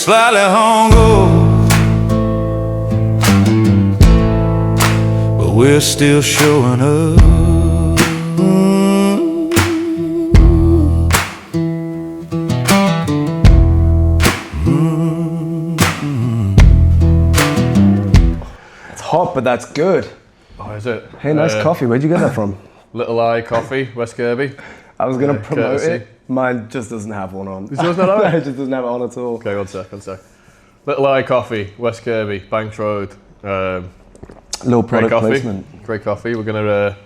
slightly hungover, but we're still showing up. It's hot, but that's good. Oh, is it? Hey, nice coffee. Where'd you get that from? Little Eye Coffee, West Kirby. I was going to promote courtesy. it. Mine just doesn't have one on. It does not have It just doesn't have it on at all. Okay, one sec. Little Eye Coffee, West Kirby, Banks Road. Little product placement. Great coffee. We're gonna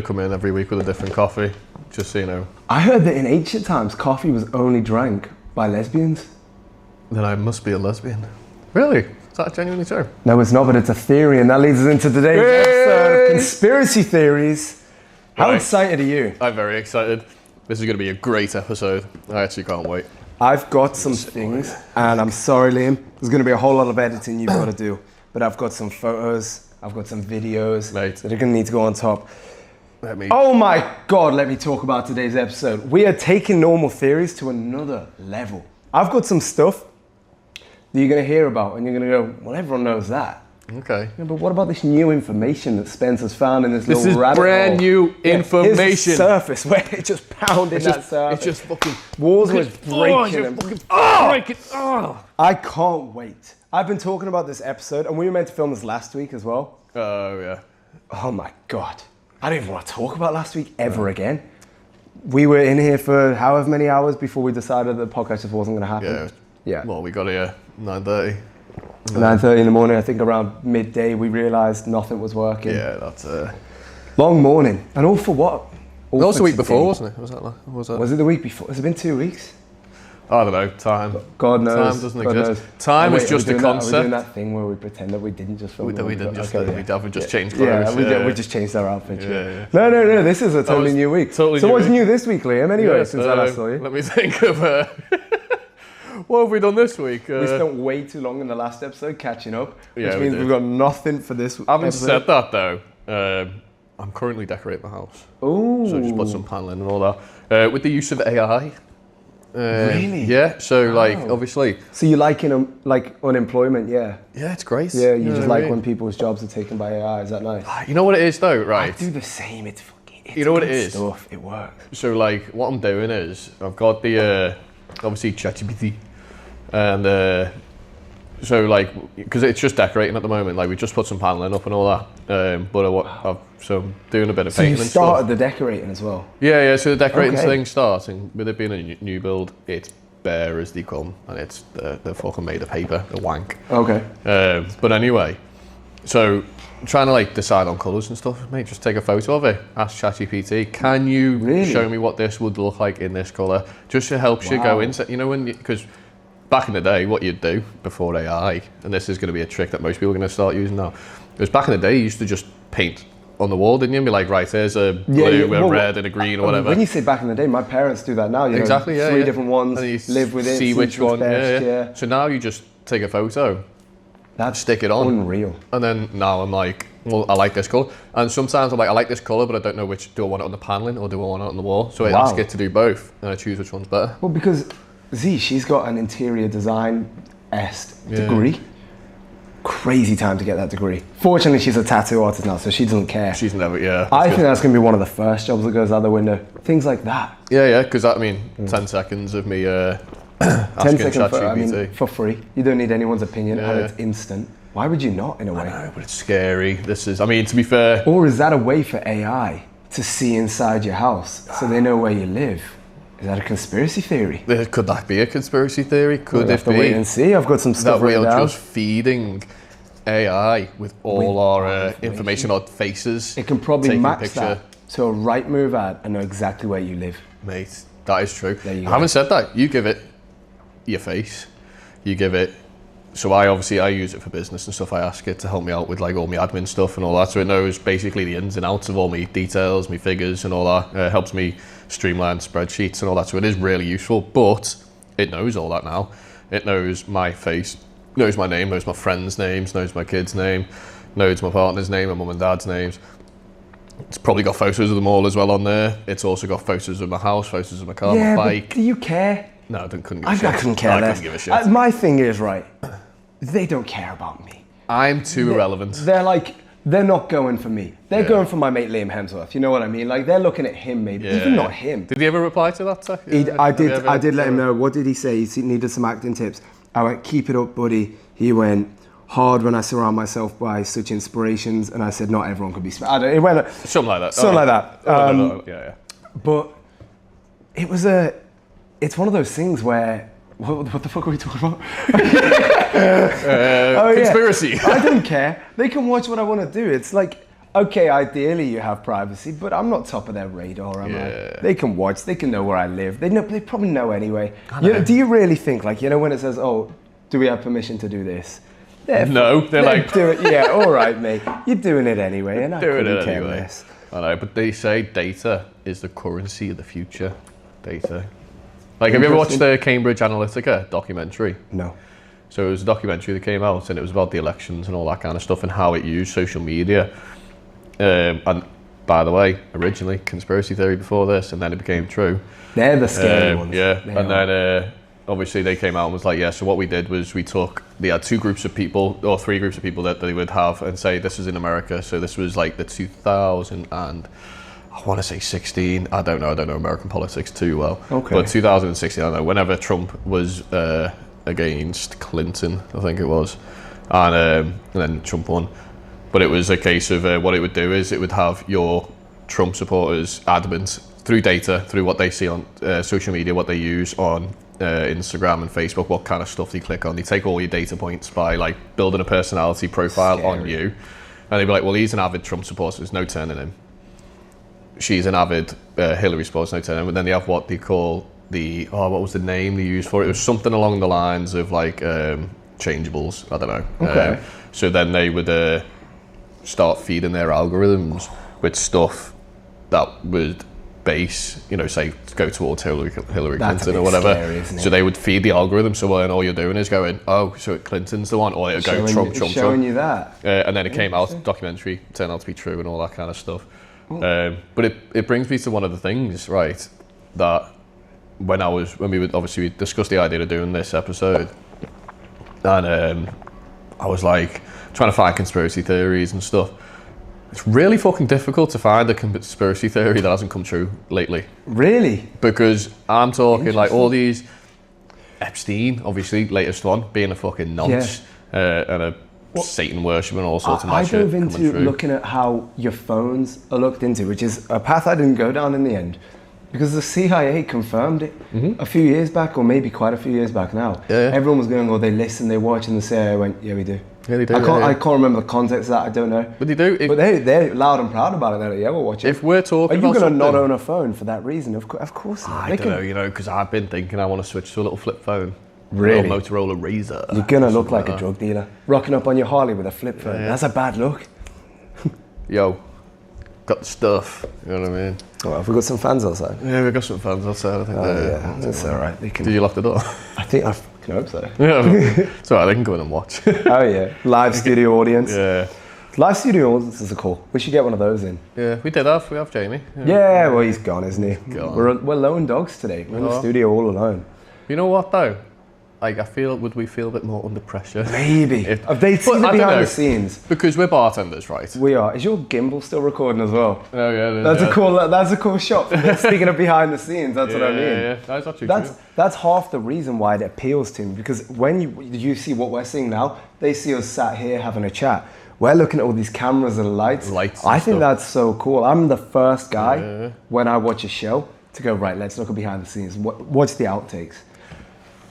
come in every week with a different coffee, just so you know. I heard that in ancient times, coffee was only drank by lesbians. Then I must be a lesbian. Really? Is that genuinely true? No, it's not, but it's a theory, and that leads us into today's episode of Conspiracy Theories. How Right. excited are you? I'm very excited. This is going to be a great episode. I actually can't wait. I've got some things, and I'm sorry, Liam, there's going to be a whole lot of editing you've got to do, but I've got some photos, I've got some videos Mate. that are going to need to go on top. Let me. Oh my God, let me talk about today's episode. We are taking normal theories to another level. I've got some stuff that you're going to hear about, and you're going to go, well, everyone knows that. Okay. Yeah, but what about this new information that Spencer's found in this little This is rabbit brand hole? new information. Here's the surface where it just pounded that surface. It's just fucking. Walls was breaking. And breaking. Oh. I can't wait. I've been talking about this episode, and we were meant to film this last week as well. Oh yeah. Oh my God. I don't even want to talk about last week ever again. We were in here for however many hours before we decided the podcast just wasn't going to happen. Yeah. Well, we got here 9:30. 9:30 in the morning, I think around midday, we realised nothing was working. Yeah, that's Long morning. And all for what? All that was for the week today. before, wasn't it? Was that? Was it the week before? Has it been 2 weeks? I don't know. Time. God knows. Time doesn't God exist. knows. Time Oh, is wait, just are a we doing concept. Are we doing that thing where we pretend that we didn't just film We the didn't movie? just. Okay, We just changed clothes. Yeah, we just changed our outfits. Yeah. No, this is a totally was new week. totally so new what's week. new this week, Liam, anyway, Yeah, since I last saw you? Let me think of what have we done this week? We spent way too long in the last episode catching up, which Yeah, we means did. we've got nothing for this Having episode. said that though, I'm currently decorating the house. Ooh. So I just put some paneling and all that. With the use of AI. Really? Yeah, so like Wow. obviously. So you like unemployment, yeah? Yeah, it's great. Yeah, you know just what I like mean? when people's jobs are taken by AI, is that nice? You know what it is though, right? I do the same, it's You know what it good is? stuff, it works. So like what I'm doing is I've got the obviously ChatGPT and so like because it's just decorating at the moment, like we just put some paneling up and all that, but I'm doing a bit of So painting you and started stuff. the decorating as well? Yeah, so the decorating Okay. thing starting with it being a new build, it's bare as they come and it's they're fucking made of paper, the wank. Okay. But anyway, so trying to like decide on colours and stuff, mate, just take a photo of it, ask ChatGPT, can you Really? show me what this would look like in this colour? Just to help you go Wow. into, you know, because back in the day, what you'd do before AI, and this is going to be a trick that most people are going to start using now, because back in the day, you used to just paint on the wall, didn't you? And be like, right, there's a blue, a red, and a green, or whatever. When you say back in the day, my parents do that now. You Exactly, know, yeah. Three different ones, And you live with it, see which what's one, best, yeah. So now you just take a photo, That's stick it on. unreal. And then now I'm like, well, I like this colour. And sometimes I'm like, I like this colour, but I don't know which, do I want it on the paneling or do I want it on the wall? So I Wow. ask it to do both, and I choose which one's better. Well, because Z, she's got an interior design degree. Crazy time to get that degree. Fortunately, she's a tattoo artist now, so she doesn't care. She's never, yeah. I that's think that's going to be one of the first jobs that goes out the window. Things like that. good. Yeah, because I mean, 10 seconds of me 10 asking seconds ChatGPT. for free. You don't need anyone's opinion, and Yeah. it's instant. Why would you not, in a way? No, but it's scary. This is, I mean, to be fair, Or is that a way for AI to see inside your house so they know where you live? Is that a conspiracy theory? could that be a conspiracy theory? Could We'll it have to wait and be see. I've got some stuff that written we're down. just feeding AI with all our information, our faces? It can probably take a match picture. that to a right move ad and know exactly where you live. Mate, that is true. There you go. Having said that, you give it your face, you give it, so I use it for business and stuff. I ask it to help me out with like all my admin stuff and all that, so it knows basically the ins and outs of all my details, my figures and all that. Helps me streamline spreadsheets and all that, so it is really useful, but it knows all that now. It knows my face, knows my name, knows my friends' names, knows my kids' name, knows my partner's name, my mum and dad's names. It's probably got photos of them all as well on there. It's also got photos of my house, photos of my car, my Yeah, bike. but do you care? No, I couldn't give a I shit. couldn't care I less. couldn't give a shit. My thing is, right, they don't care about me. I'm too irrelevant. They're not going for me. They're going for my mate Liam Hemsworth. You know what I mean? Like, they're looking at him, maybe. Even not him. Did he ever reply to that? I did let him know. What did he say? He needed some acting tips. I went, keep it up, buddy. He went, hard when I surround myself by such inspirations. And I said, not everyone could be smart. It went something like that. Something like that. Yeah. But it's one of those things where, what the fuck are we talking about? Conspiracy. I don't care. They can watch what I want to do. It's like, okay, ideally you have privacy, but I'm not top of their radar, am I? They can watch. They can know where I live. They probably know anyway. Do you really think, like, when it says, oh, do we have permission to do this? No, they're like, do it. Yeah, all right, mate. You're doing it anyway, and I couldn't care less. I know, but they say data is the currency of the future. Data. Like, have you ever watched the Cambridge Analytica documentary? No. So it was a documentary that came out, and it was about the elections and all that kind of stuff and how it used social media. And by the way, originally conspiracy theory before this, and then it became true. They're the scary ones. Yeah, then obviously they came out and was like, yeah, so what we did was they had 2 groups of people, or 3 groups of people that they would have and say, this is in America. So this was like the 2000 and I want to say 16. I don't know American politics too well. Okay. But 2016, I don't know, whenever Trump was against Clinton, I think it was. And then Trump won. But it was a case of what it would do is it would have your Trump supporters adamant through data, through what they see on social media, what they use on Instagram and Facebook, what kind of stuff they click on. They take all your data points by like building a personality profile on you. And they'd be like, well, he's an avid Trump supporter, there's no turning him. She's an avid Hillary supporter, no turning him. But then they have what they call what was the name they used for it? It was something along the lines of like changeables, I don't know. Okay. So then they would start feeding their algorithms with stuff that would base, say, go towards Hillary Clinton or whatever. Scary, so they would feed the algorithm. So then all you're doing is going, oh, so Clinton's the one, or it'll go Trump. Showing you that. And then it came out, documentary, turned out to be true and all that kind of stuff. But it brings me to one of the things, right, that when we discussed the idea of doing this episode, and I was like trying to find conspiracy theories and stuff. It's really fucking difficult to find a conspiracy theory that hasn't come true lately. Really? Because I'm talking like all these Epstein, obviously, latest one, being a fucking nonce, and a Satan worship and all sorts of mad shit. I dove into looking at how your phones are looked into, which is a path I didn't go down in the end. Because the CIA confirmed it a few years back, or maybe quite a few years back now. Everyone was going, oh, they listen, they watch, and the CIA went, yeah, we do. Yeah, they do. I can't remember the context of that, I don't know. But they do. But they're loud and proud about it. They're like, yeah, we'll watch it. If we're talking about Are you going to not own a phone for that reason? Of course not. I don't know, because I've been thinking I want to switch to a little flip phone. Really? A little Motorola Razr. You're going to look like a drug dealer. Rocking up on your Harley with a flip phone. That's a bad look. Yo, got the stuff. You know what I mean? Oh, have we got some fans outside? Yeah, we've got some fans outside. I think that's all right. Did you lock the door? I can hope so. Yeah, it's all right. They can go in and watch. Oh yeah, live studio audience. Yeah, live studio audiences are cool. We should get one of those in. Yeah, we have Jamie. Yeah, well, he's gone, isn't he? We're lone dogs today. We're in the studio all alone. You know what though? Like, would we feel a bit more under pressure? Maybe. Have they seen it behind the scenes? Because we're bartenders, right? We are. Is your gimbal still recording as well? Oh yeah. That's a cool shot. Speaking of behind the scenes, that's what I mean. Yeah. That's actually true. That's half the reason why it appeals to me. Because when you see what we're seeing now, they see us sat here having a chat. We're looking at all these cameras and lights. I think that's so cool. I'm the first guy when I watch a show to go, right, let's look at behind the scenes. What's the outtakes?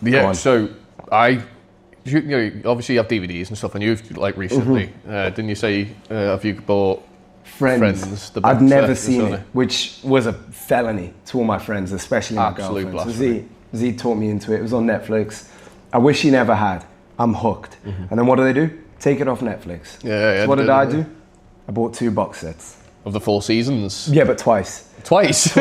Yeah, so obviously you have DVDs and stuff, and you've like recently, didn't you say, have you bought Friends? I've never seen it, which was a felony to all my friends, especially my girlfriends. Z taught me into it. It was on Netflix. I wish he never had. I'm hooked. And then what do they do? Take it off Netflix. Yeah. So what did I do? I bought 2 box sets. Of the 4 seasons? Yeah, but twice. Twice?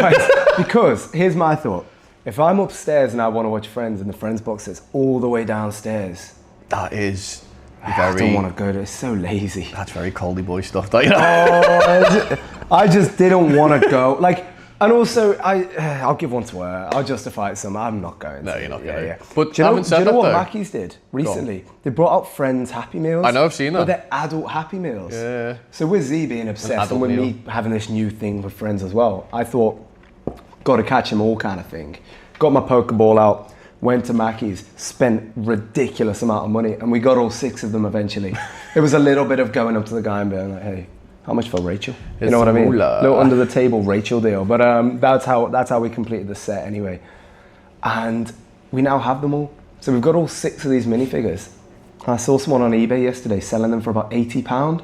Because here's my thought. If I'm upstairs and I want to watch Friends and the Friends box set's all the way downstairs, that is very... I don't want to go there. It's so lazy. That's very Coldy boy stuff. I just didn't want to go. Like, And also, I'll give one to her. I'll justify it some. I'm not going to. No, you're not going to. Yeah. But do you know what though, Mackey's did recently? They brought out Friends Happy Meals. I know, I've seen that. But they're adult Happy Meals. Yeah. So with Z being obsessed and with me having this new thing with Friends as well, I thought, got to catch them all kind of thing. Got my Pokeball out, went to Mackey's, spent ridiculous amount of money, and we got all 6 of them eventually. It was a little bit of going up to the guy and being like, hey, how much for Rachel? You know what I mean? Little under the table Rachel deal. But that's how we completed the set anyway. And we now have them all. So we've got all 6 of these minifigures. I saw someone on eBay yesterday selling them for about £80.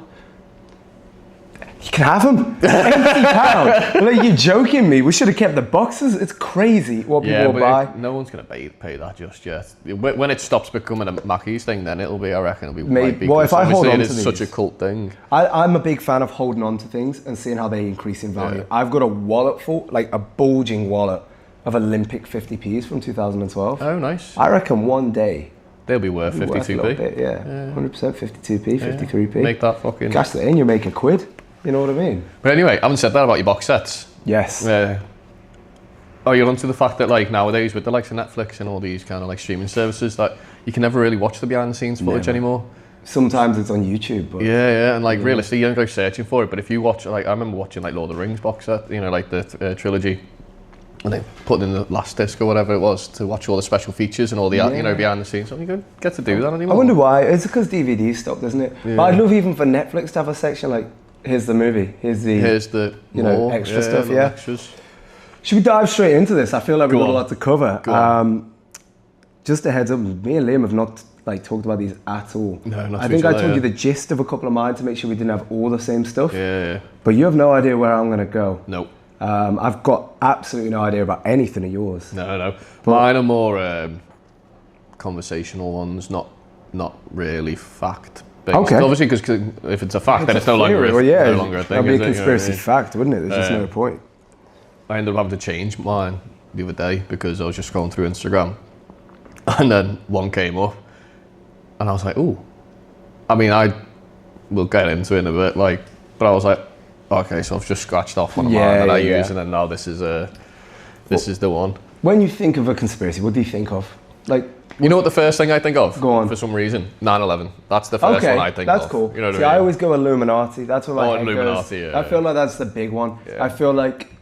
You can have them. £80. Like, you're joking me. We should have kept the boxes. It's crazy what people will buy. No one's going to pay that just yet. When it stops becoming a Mackey's thing, then it'll be, I reckon, it'll be maybe. Well, if I hold on to these, such a cult thing. I'm a big fan of holding on to things and seeing how they increase in value. Yeah. I've got a wallet full, like a bulging wallet of Olympic 50p's from 2012. Oh, nice. I reckon one day they'll be worth 52p. Bit, yeah, 100%, 52p, 53p. Make that fucking... Cash that in, you make a quid. You know what I mean? But anyway, I haven't said that about your box sets. Yes. You're onto the fact that like nowadays with the likes of Netflix and all these kind of like streaming services that you can never really watch the behind the scenes footage anymore. Sometimes it's on YouTube. But and like realistically, you don't go searching for it. But if you watch, like I remember watching like Lord of the Rings box set, you know, like the trilogy, and they put in the last disc or whatever it was to watch all the special features and all the you know behind the scenes. So you don't get to do that anymore. I wonder why. It's because DVD stopped, isn't it? Yeah. But I'd love even for Netflix to have a section like, here's the movie, here's the you know, extra stuff, extras. Should we dive straight into this? I feel like we've got a lot to cover. Just a heads up, me and Liam have not like talked about these at all. No, not I think I told you the gist of a couple of mine to make sure we didn't have all the same stuff. Yeah. But you have no idea where I'm going to go. Nope. I've got absolutely no idea about anything of yours. No. Mine are more conversational ones, not really fact. Okay. Obviously, because if it's a fact, then it's no longer a thing. That'd be a conspiracy fact, wouldn't it? There's just no point. I ended up having to change mine the other day because I was just scrolling through Instagram, and then one came up, and I was like, "Ooh." I mean, we'll get into it in a bit, like, but I was like, "Okay, so I've just scratched off one of mine that I use, and then now this is the one." When you think of a conspiracy, what do you think of? Like. You know what the first thing I think of? Go on. For some reason, 9/11. That's the first one I think of. That's cool. You know what I mean? I always go Illuminati. That's what my head Illuminati, goes. I feel like that's the big one. Yeah. I feel like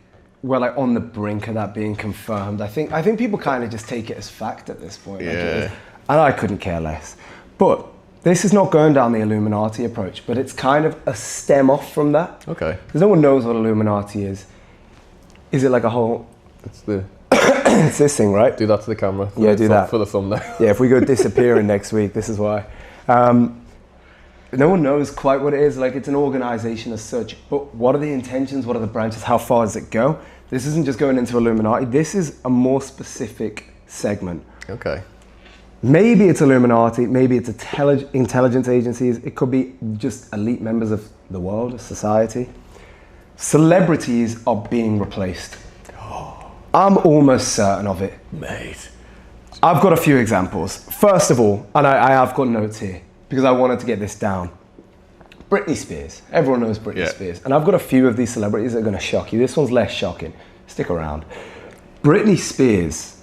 we're like on the brink of that being confirmed. I think people kind of just take it as fact at this point. Yeah. And I couldn't care less. But this is not going down the Illuminati approach, but it's kind of a stem off from that. Okay. Because no one knows what Illuminati is. Is it like a whole... It's this thing, right? Do that to the camera. Do that. For the thumbnail. Yeah, if we go disappearing next week, this is why. No one knows quite what it is. Like, it's an organization as such, but what are the intentions? What are the branches? How far does it go? This isn't just going into Illuminati. This is a more specific segment. Okay. Maybe it's Illuminati. Maybe it's intelligence agencies. It could be just elite members of the world, of society. Celebrities are being replaced. I'm almost certain of it. Mate. I've got a few examples. First of all, and I have got notes here because I wanted to get this down. Britney Spears. Everyone knows Britney Spears. And I've got a few of these celebrities that are going to shock you. This one's less shocking. Stick around. Britney Spears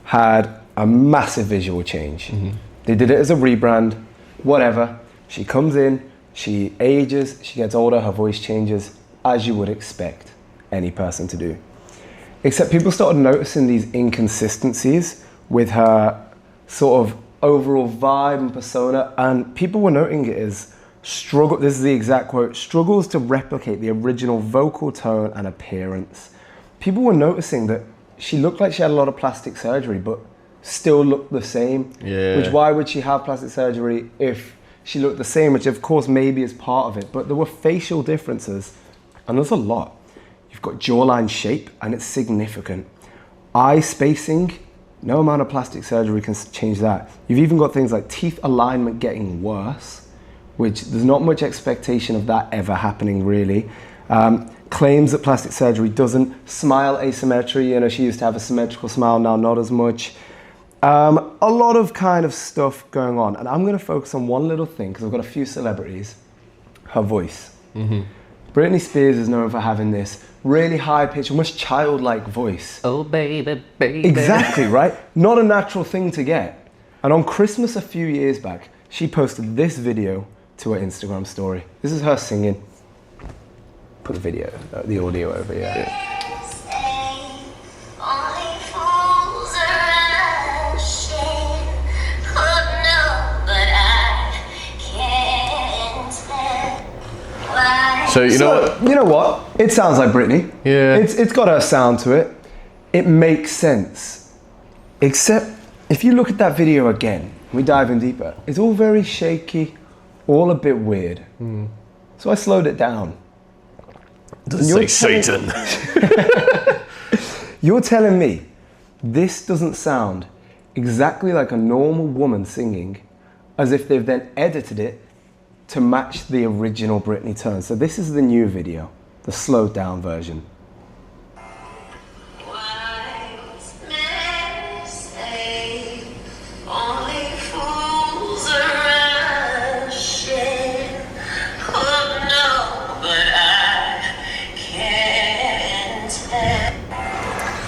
had a massive visual change. Mm-hmm. They did it as a rebrand, whatever. She comes in, she ages, she gets older, her voice changes, as you would expect any person to do. Except people started noticing these inconsistencies with her sort of overall vibe and persona, and people were noting it as struggle, this is the exact quote, struggles to replicate the original vocal tone and appearance. People were noticing that she looked like she had a lot of plastic surgery, but still looked the same. Yeah. Which, why would she have plastic surgery if she looked the same, which of course maybe is part of it, but there were facial differences, and there's a lot. You've got jawline shape, and it's significant. Eye spacing, no amount of plastic surgery can change that. You've even got things like teeth alignment getting worse, which there's not much expectation of that ever happening really. Claims that plastic surgery doesn't. Smile asymmetry, you know, she used to have a symmetrical smile, now not as much. A lot of kind of stuff going on, and I'm gonna focus on one little thing, because I've got a few celebrities. Her voice. Mm-hmm. Britney Spears is known for having this really high-pitched, almost childlike voice. Oh, baby, baby. Exactly, right? Not a natural thing to get. And on Christmas a few years back, she posted this video to her Instagram story. This is her singing. Put the audio over here. So you know what? It sounds like Britney. Yeah. It's got her sound to it. It makes sense. Except if you look at that video again, we dive in deeper. It's all very shaky, all a bit weird. So I slowed it down. Doesn't say Satan. You're telling me this doesn't sound exactly like a normal woman singing, as if they've then edited it to match the original Britney tone. So this is the new video, the slowed down version.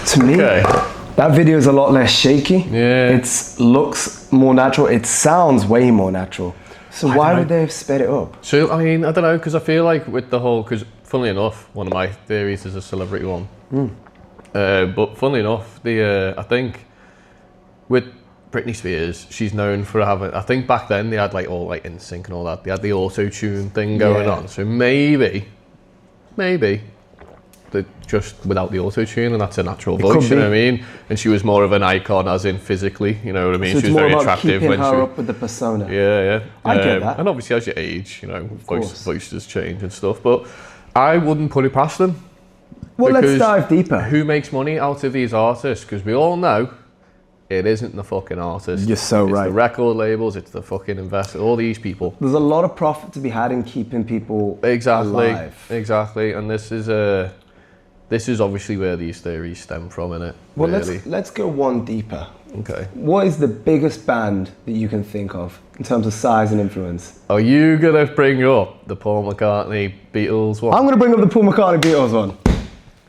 To me, that video is a lot less shaky. Yeah. It looks more natural. It sounds way more natural. So why would they have sped it up? So, I mean, I don't know, because I feel like with the whole, because funnily enough, one of my theories is a celebrity one. But funnily enough, I think with Britney Spears, she's known for having, I think back then they had like all like NSYNC and all that, they had the auto-tune thing going on. So maybe they're just without the auto-tune, and that's a natural voice, you know what I mean? And she was more of an icon as in physically, you know what I mean? So she was very attractive when she up with the persona. Yeah. I get that. And obviously as you age, you know, voices change and stuff, but I wouldn't put it past them. Well, let's dive deeper. Who makes money out of these artists? Because we all know it isn't the fucking artist. You're so right. It's the record labels, it's the fucking investors, all these people. There's a lot of profit to be had in keeping people alive. Exactly. And this is obviously where these theories stem from, innit? Well, really. let's go one deeper. Okay. What is the biggest band that you can think of in terms of size and influence? Are you gonna bring up the Paul McCartney Beatles one? I'm gonna bring up the Paul McCartney Beatles one.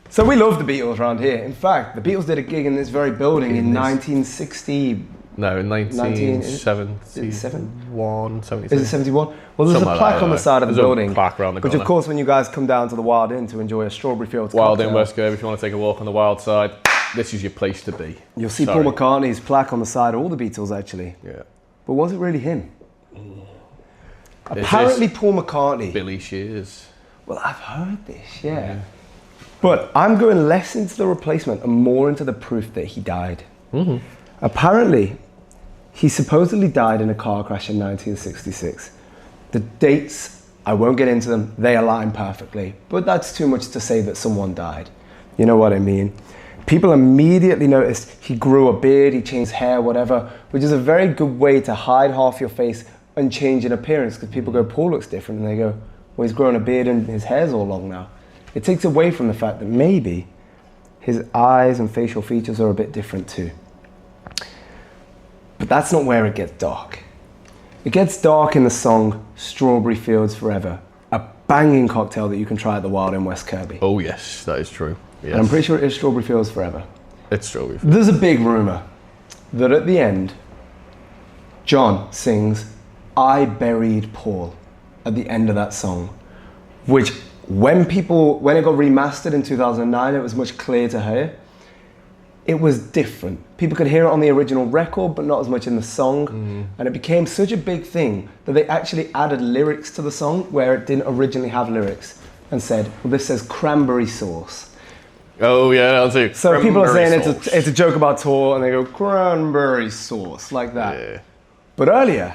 So we love the Beatles around here. In fact, the Beatles did a gig in this very building in 1960. No, in 1971, 72. Is it 71? Well, there's a plaque on the side of the building. Plaque around the corner. Which, of course, when you guys come down to the Wild Inn to enjoy a strawberry fields Wild cocktail, Inn, West Kirby, if you want to take a walk on the wild side, this is your place to be. You'll see Paul McCartney's plaque on the side of all the Beatles, actually. Yeah. But was it really him? Apparently, Paul McCartney. Billy Shears. Well, I've heard this, yeah. But I'm going less into the replacement and more into the proof that he died. Apparently, he supposedly died in a car crash in 1966. The dates, I won't get into them, they align perfectly, but that's too much to say that someone died. You know what I mean? People immediately noticed he grew a beard, he changed hair, whatever, which is a very good way to hide half your face and change in appearance, because people go, Paul looks different, and they go, well, he's grown a beard and his hair's all long now. It takes away from the fact that maybe his eyes and facial features are a bit different too. But that's not where it gets dark. It gets dark in the song Strawberry Fields Forever, a banging cocktail that you can try at the Wild in West Kirby. Oh yes, that is true. Yes. And I'm pretty sure it is Strawberry Fields Forever. It's Strawberry Fields. There's a big rumour that at the end, John sings I Buried Paul at the end of that song, which when it got remastered in 2009, it was much clearer to hear. It was different. People could hear it on the original record, but not as much in the song. And it became such a big thing that they actually added lyrics to the song where it didn't originally have lyrics and said, well, this says cranberry sauce. Oh yeah, I'll see. So people are saying it's a joke about Tor, and they go, cranberry sauce, like that. Yeah. But earlier,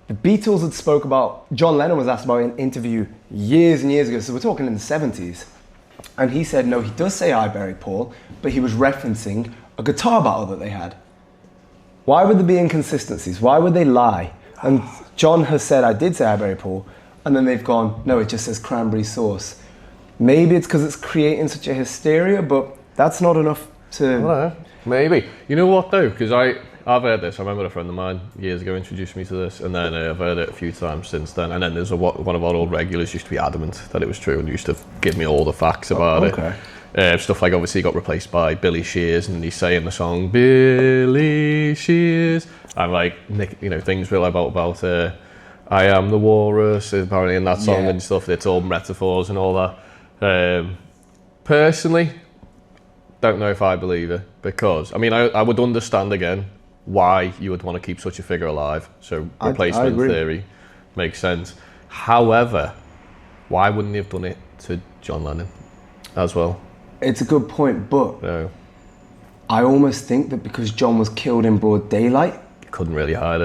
the Beatles had spoke about, John Lennon was asked about in an interview years and years ago, so we're talking in the 70s. And he said, no, he does say I Buried Paul, but he was referencing a guitar battle that they had. Why would there be inconsistencies? Why would they lie? And John has said, I did say I Buried Paul, and then they've gone, no, it just says cranberry sauce. Maybe it's because it's creating such a hysteria, but that's not enough to... Well, maybe. You know what though? Because I've heard this. I remember a friend of mine years ago introduced me to this, and then I've heard it a few times since then. And then there's one of our old regulars used to be adamant that it was true and used to give me all the facts about it. Stuff like obviously he got replaced by Billy Shears, and he's saying the song Billy Shears. I'm like, things real about I am the walrus, apparently in that song and stuff. It's all metaphors and all that. Personally, don't know if I believe it, because I would understand again why you would want to keep such a figure alive. So replacement theory makes sense. However, why wouldn't he have done it to John Lennon as well? It's a good point, but I almost think that because John was killed in broad daylight, couldn't really hide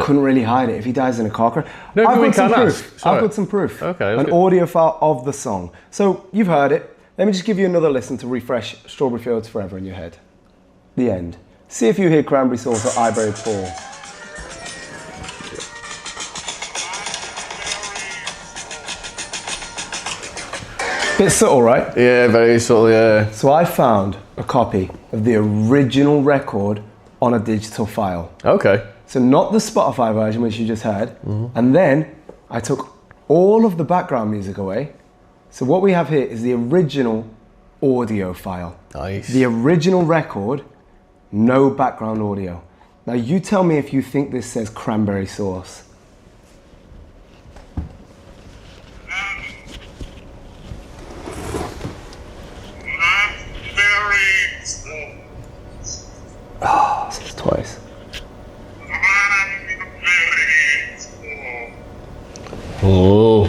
it. If he dies in a car crash, no, I've got some proof. proof. I've got some proof. Okay, an audio file of the song. So you've heard it. Let me just give you another listen to refresh Strawberry Fields Forever in your head. The end. See if you hear Cranberry Sauce or I Buried Paul. Bit subtle, right? Yeah, very subtle, yeah. So I found a copy of the original record on a digital file. Okay. So not the Spotify version, which you just heard. And then I took all of the background music away. So what we have here is the original audio file. Nice. The original record, no background audio. Now you tell me if you think this says Cranberry Sauce. Oh, this is twice. Oh.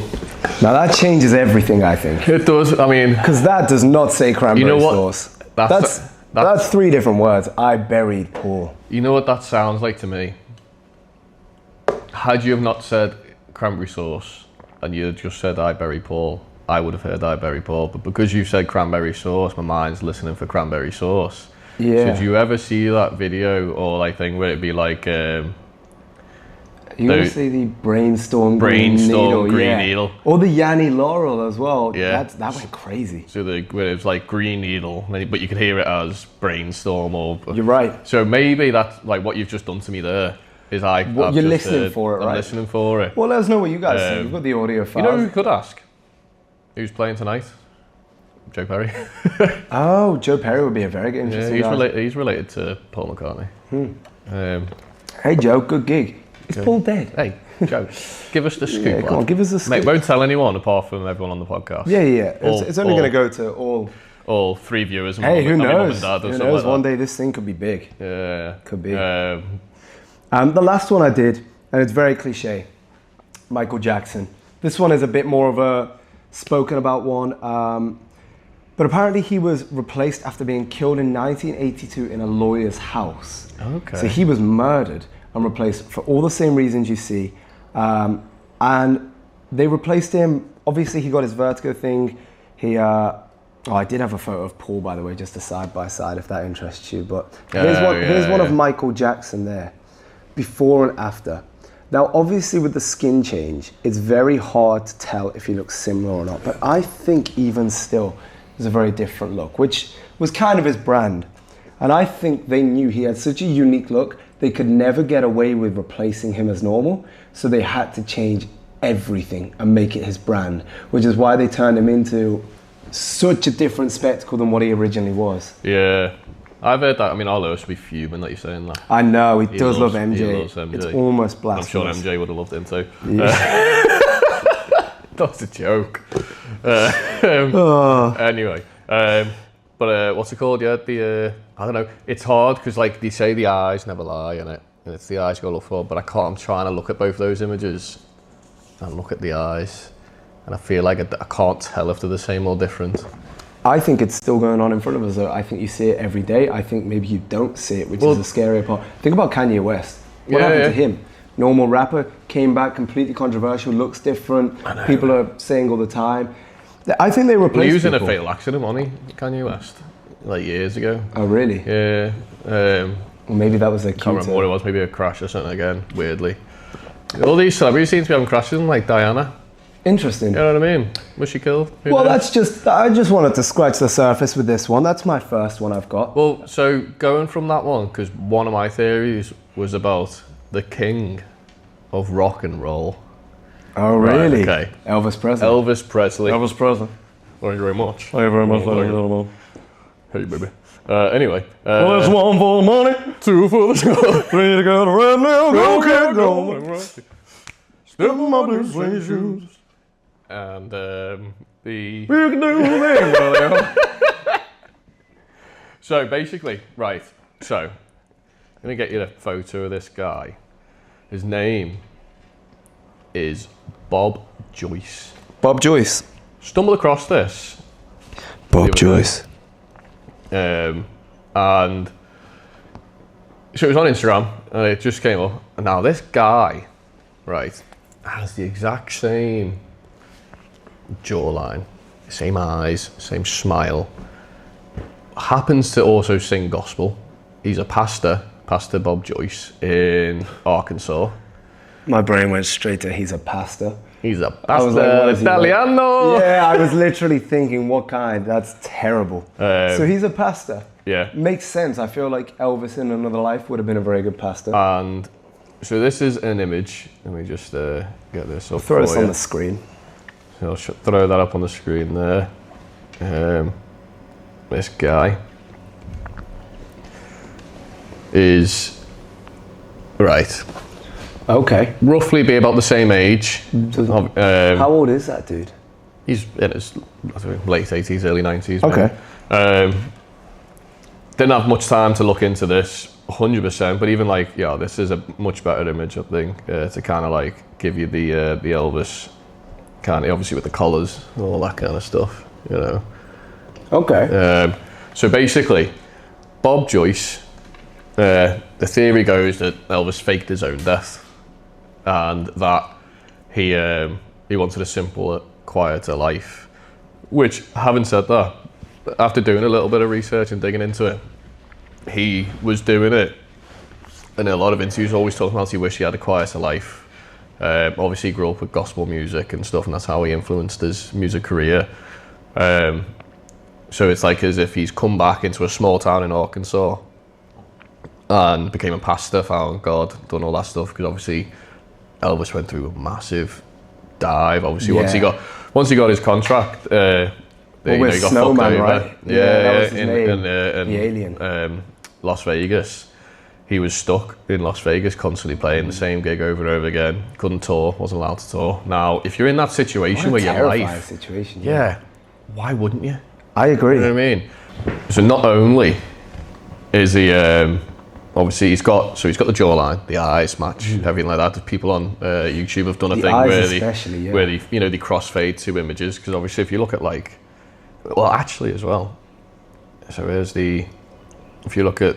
Now that changes everything, I think. It does, Because that does not say Cranberry Sauce. That's three different words. I buried Paul. You know what that sounds like to me? Had you have not said Cranberry Sauce and you had just said I buried Paul, I would have heard I buried Paul. But because you said Cranberry Sauce, my mind's listening for Cranberry Sauce. Yeah. So did you ever see that video or thing where it'd be like... You want to say the Brainstorm Green Needle. Or the Yanni Laurel as well. Yeah. That went crazy. So where it was like Green Needle, but you could hear it as Brainstorm or... You're right. So maybe that's like what you've just done to me there. Is you're listening for it, right? I'm listening for it. Well, let us know what you guys think. You've got the audio files. You know who we could ask? Who's playing tonight? Joe Perry. Oh, Joe Perry would be a very good interesting guy. He's related to Paul McCartney. Hey Joe, good gig. Is Paul dead? Hey, Joe, give us the scoop. Yeah, come on, give us the scoop. Mate, won't tell anyone apart from everyone on the podcast. Yeah. It's only going to go to all 3 viewers. Hey, who knows? Mum and dad who knows? One day this thing could be big. Yeah. Could be. The last one I did, and it's very cliche, Michael Jackson. This one is a bit more of a spoken about one. But apparently he was replaced after being killed in 1982 in a lawyer's house. Okay. So he was murdered and replaced for all the same reasons you see. And they replaced him. Obviously he got his vertigo thing. I did have a photo of Paul, by the way, just a side by side if that interests you. But here's one of Michael Jackson there, before and after. Now, obviously with the skin change, it's very hard to tell if he looks similar or not. But I think even still, it's a very different look, which was kind of his brand. And I think they knew he had such a unique look, they could never get away with replacing him as normal. So they had to change everything and make it his brand, which is why they turned him into such a different spectacle than what he originally was. Yeah. I've heard that. Our Lewis would be fuming that you're saying that. I know, he does love MJ. He loves MJ. It's almost blasphemous. I'm sure MJ would have loved him too. Yeah. That's a joke. Anyway, but what's it called? Yeah, I don't know. It's hard because they say the eyes never lie, innit? And it's the eyes you gotta look for. But I'm trying to look at both those images and look at the eyes, and I feel like I can't tell if they're the same or different. I think it's still going on in front of us though. I think you see it every day. I think maybe you don't see it, which is the scarier part. Think about Kanye West. What happened to him? Normal rapper, came back, completely controversial, looks different. People are saying all the time. I think they replaced he was in a people. fatal accident, wasn't he, Kanye West? Years ago. Oh, really? Yeah. Well, maybe that was a cue. Can't remember what it was, maybe a crash or something again, weirdly. All these celebrities seem to be having crashes, like Diana. Interesting. You know what I mean? Was she killed? Who knows? I just wanted to scratch the surface with this one. That's my first one I've got. Well, so going from that one, because one of my theories was about the king of rock and roll. Oh, really? Right, okay. Elvis Presley. Elvis Presley. Elvis Presley. Thank you very much. Thank you very much, ladies and gentlemen. Hey, baby. Anyway. Well, it's one for the money, two for the show. three to go to red now, go, can't go. Step in my blue suede shoes. And the... You can do anything. So basically, right, so I'm going to get you a photo of this guy. His name is Bob Joyce. Bob Joyce. Stumbled across this. Bob Joyce. And so it was on Instagram and it just came up. And now this guy, right, has the exact same jawline, same eyes, same smile. Happens to also sing gospel. He's a pastor, Pastor Bob Joyce in Arkansas. My brain went straight to he's a pastor. He's a pastor Italiano. Yeah, I was literally thinking, what kind? That's terrible. So he's a pastor. Yeah. Makes sense. I feel like Elvis in another life would have been a very good pastor. And so this is an image. Let me just get this up. Throw this on the screen. So I'll throw that up on the screen there. This guy is right. Okay. Roughly be about the same age. How old is that dude? He's in his late 80s, early 90s. Okay. Didn't have much time to look into this 100%, but even like, yeah, this is a much better image, I think, to kind of like give you the Elvis kind of, obviously with the collars and all that kind of stuff, you know. Okay. So basically, Bob Joyce, the theory goes that Elvis faked his own death, and that he wanted a simpler, quieter life. Which, having said that, after doing a little bit of research and digging into it, he was doing it, and in a lot of interviews always talking about he wished he had a quieter life. Obviously he grew up with gospel music and stuff, and that's how he influenced his music career. So it's like as if he's come back into a small town in Arkansas and became a pastor, found God, done all that stuff, because obviously Elvis went through a massive dive. Obviously, once he got his contract, he got Snowman, fucked over. right? That was his name. The Alien. Las Vegas. He was stuck in Las Vegas, constantly playing the same gig over and over again. Couldn't tour, wasn't allowed to tour. Now, if you're in that situation where your life, situation. Yeah, why wouldn't you? I agree. You know what I mean? So not only is he obviously he's got the jawline, the eyes match, everything like that. People on YouTube have done a thing where they they crossfade two images, because obviously if you look at as well. So if you look at,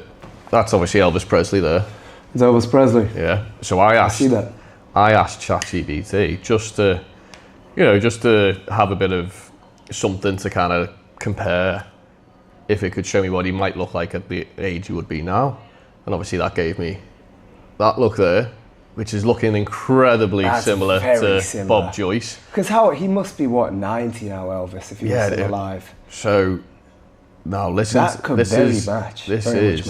that's obviously Elvis Presley there. It's Elvis Presley. Yeah. So I asked ChatGPT just to have a bit of something to kind of compare, if it could show me what he might look like at the age he would be now. And obviously that gave me that look there, which is looking incredibly similar to Bob Joyce. Because he must be 90 now, Elvis, if he was still alive. So now listen, that could very match. This is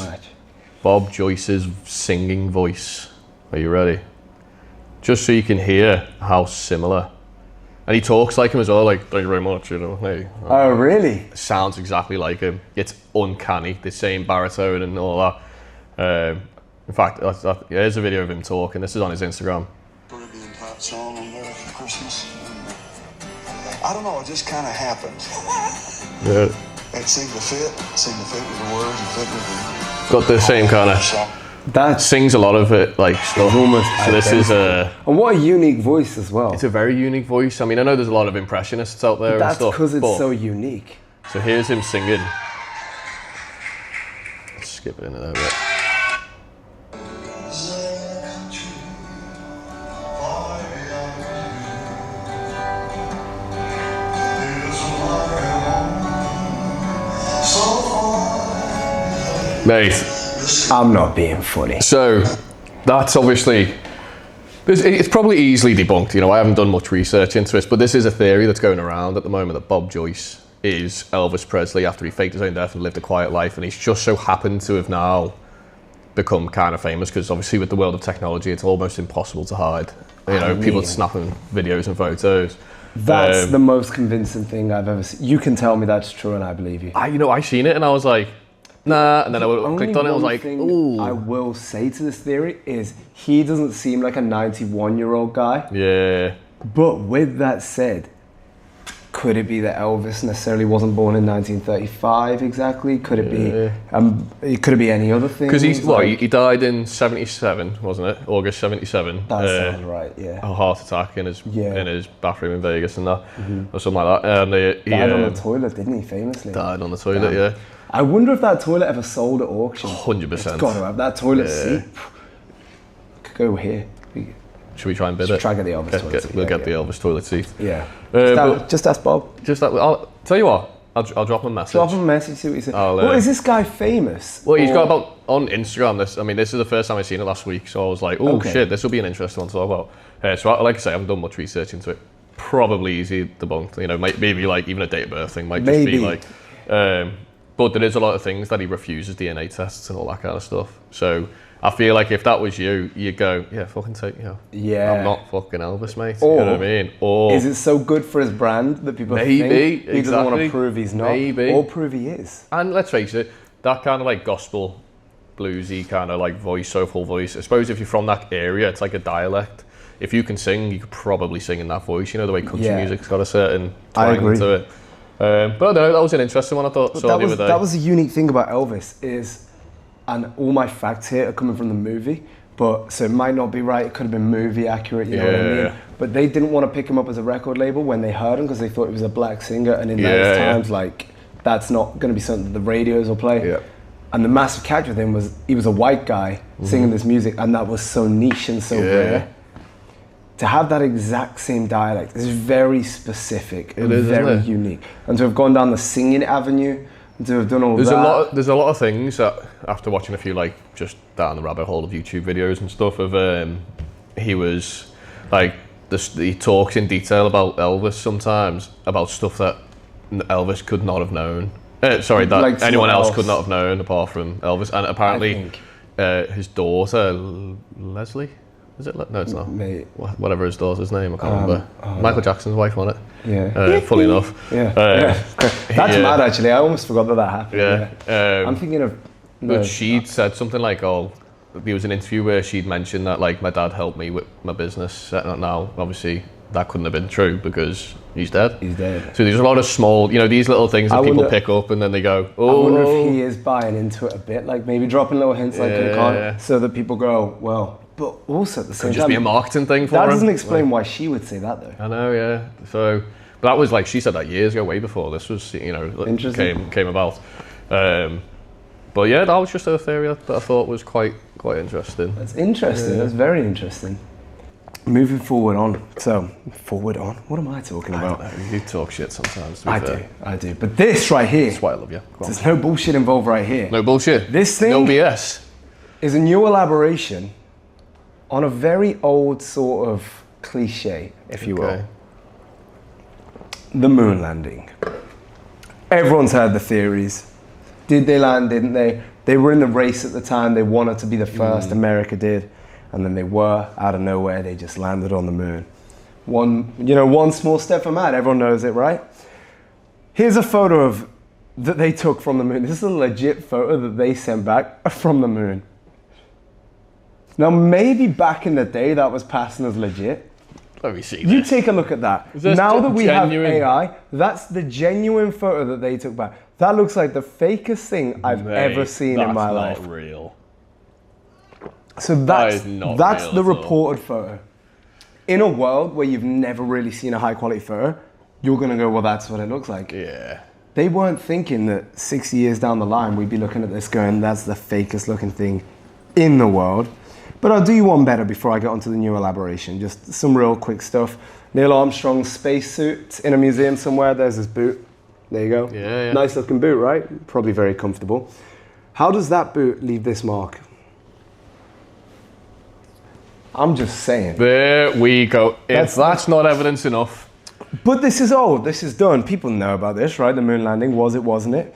Bob Joyce's singing voice. Are you ready? Just so you can hear how similar. And he talks like him as well, like, thank you very much, hey. Oh, really? Sounds exactly like him. It's uncanny, the same baritone and all that. In fact, here's a video of him talking. This is on his Instagram. Caribbean type song on there for Christmas. I don't know, it just kind of happened. Yeah. It seemed to fit with the words and fit with the... Got the same kind of... That sings a lot of it, like stuff. So this is a... And what a unique voice as well. It's a very unique voice. I mean, I know there's a lot of impressionists out there and stuff. That's because it's so unique. So here's him singing. Let's skip it in a little bit. Mate, I'm not being funny. So that's obviously, it's probably easily debunked. I haven't done much research into this, but this is a theory that's going around at the moment that Bob Joyce is Elvis Presley after he faked his own death and lived a quiet life, and he's just so happened to have now become kind of famous, because obviously with the world of technology, it's almost impossible to hide. You know, people snapping videos and photos. That's the most convincing thing I've ever seen. You can tell me that's true and I believe you. I seen it and I was like, nah, and then I clicked on it and I was like, ooh. I will say to this theory is he doesn't seem like a 91-year-old guy. Yeah. But with that said, could it be that Elvis necessarily wasn't born in 1935 exactly? Could it be? Could it be any other thing? Because he died in 77, wasn't it? August 77. That sounds right. Yeah. A heart attack in his bathroom in Vegas and that, or something like that. And he died on the toilet, didn't he? Famously. Died on the toilet. Yeah. I wonder if that toilet ever sold at auction. 100%. It's got to have that toilet seat. Could go here. Should we try and bid it? Try and get the Elvis toilet seat. We'll get the Elvis toilet seat. Yeah. Just ask Bob. I'll tell you what. I'll drop him a message. Drop him a message. See what he says. Well, is this guy famous? Well, he's got about on Instagram. This is the first time I've seen it last week, so I was like, oh shit, this will be an interesting one to talk about. So, like I say, I haven't done much research into it. Probably easy debunked. You know, maybe like even a date of birth thing might just be like. But there is a lot of things that he refuses DNA tests and all that kind of stuff. So I feel like if that was you, you'd go, yeah, fucking take, I'm not fucking Elvis, mate. Or, you know what I mean? Or is it so good for his brand that people think he doesn't want to prove he's not? Or prove he is? And let's face it, that kind of like gospel, bluesy kind of like voice, soulful voice, I suppose if you're from that area, it's like a dialect. If you can sing, you could probably sing in that voice. You know, the way country music's got a certain twang to it. But no, that was an interesting one, I thought. That was the unique thing about Elvis is, and all my facts here are coming from the movie, but so it might not be right, it could have been movie accurate, you know what I mean? Yeah. But they didn't want to pick him up as a record label when they heard him because they thought he was a black singer, and in those times, like, that's not going to be something that the radios will play. Yeah. And the massive catch with him was he was a white guy singing this music, and that was so niche and so rare. To have that exact same dialect is very specific and very unique. And to have gone down the singing avenue, and to have done all that. There's a lot of things that, after watching a few, like, just down the rabbit hole of YouTube videos and stuff, of he was, like, he talks in detail about Elvis sometimes, about stuff that Elvis could not have known. That like anyone else could not have known apart from Elvis. And apparently his daughter, Leslie, is it? No, it's not. Mate. Whatever his daughter's name, I can't remember. Michael Jackson's wife, wasn't it? Yeah. Fully enough. That's mad, actually. I almost forgot that happened. Yeah. I'm thinking of... But she'd said something like, there was an interview where she'd mentioned that, like, my dad helped me with my business setting up now. Obviously, that couldn't have been true because he's dead. He's dead. So there's a lot of small, these little things that people pick up and then they go, I wonder if he is buying into it a bit, like maybe dropping little hints so that people go, well... But also at the same time... Could just be a marketing thing for him. That doesn't explain why she would say that, though. I know, yeah. So, but that was like, she said that years ago, way before this was, came about. But yeah, that was just a theory that I thought was quite interesting. That's interesting. That's very interesting. Moving forward on. So, forward on. What am I talking about? I don't know. You talk shit sometimes. I do. But this right here. That's why I love you. There's no bullshit involved right here. No bullshit. This thing. No BS. Is a new elaboration on a very old sort of cliche, if you will. The moon landing. Everyone's heard the theories. Did they land, didn't they? They were in the race at the time. They wanted to be the first. America did. And then they were, out of nowhere, they just landed on the moon. One small step for man. Everyone knows it, right? Here's a photo that they took from the moon. This is a legit photo that they sent back from the moon. Now, maybe back in the day that was passing as legit. Let me see. You take a look at that. Now that we have AI, that's the genuine photo that they took back. That looks like the fakest thing I've ever seen in my life. That's not real. So that's the reported photo. In a world where you've never really seen a high quality photo, you're going to go, well, that's what it looks like. Yeah. They weren't thinking that 60 years down the line, we'd be looking at this going, that's the fakest looking thing in the world. But I'll do you one better before I get onto the new elaboration. Just some real quick stuff. Neil Armstrong's spacesuit in a museum somewhere. There's his boot. There you go. Yeah. Nice looking boot, right? Probably very comfortable. How does that boot leave this mark? I'm just saying. There we go. If that's not evidence enough. But this is old. This is done. People know about this, right? The moon landing. Was it, wasn't it?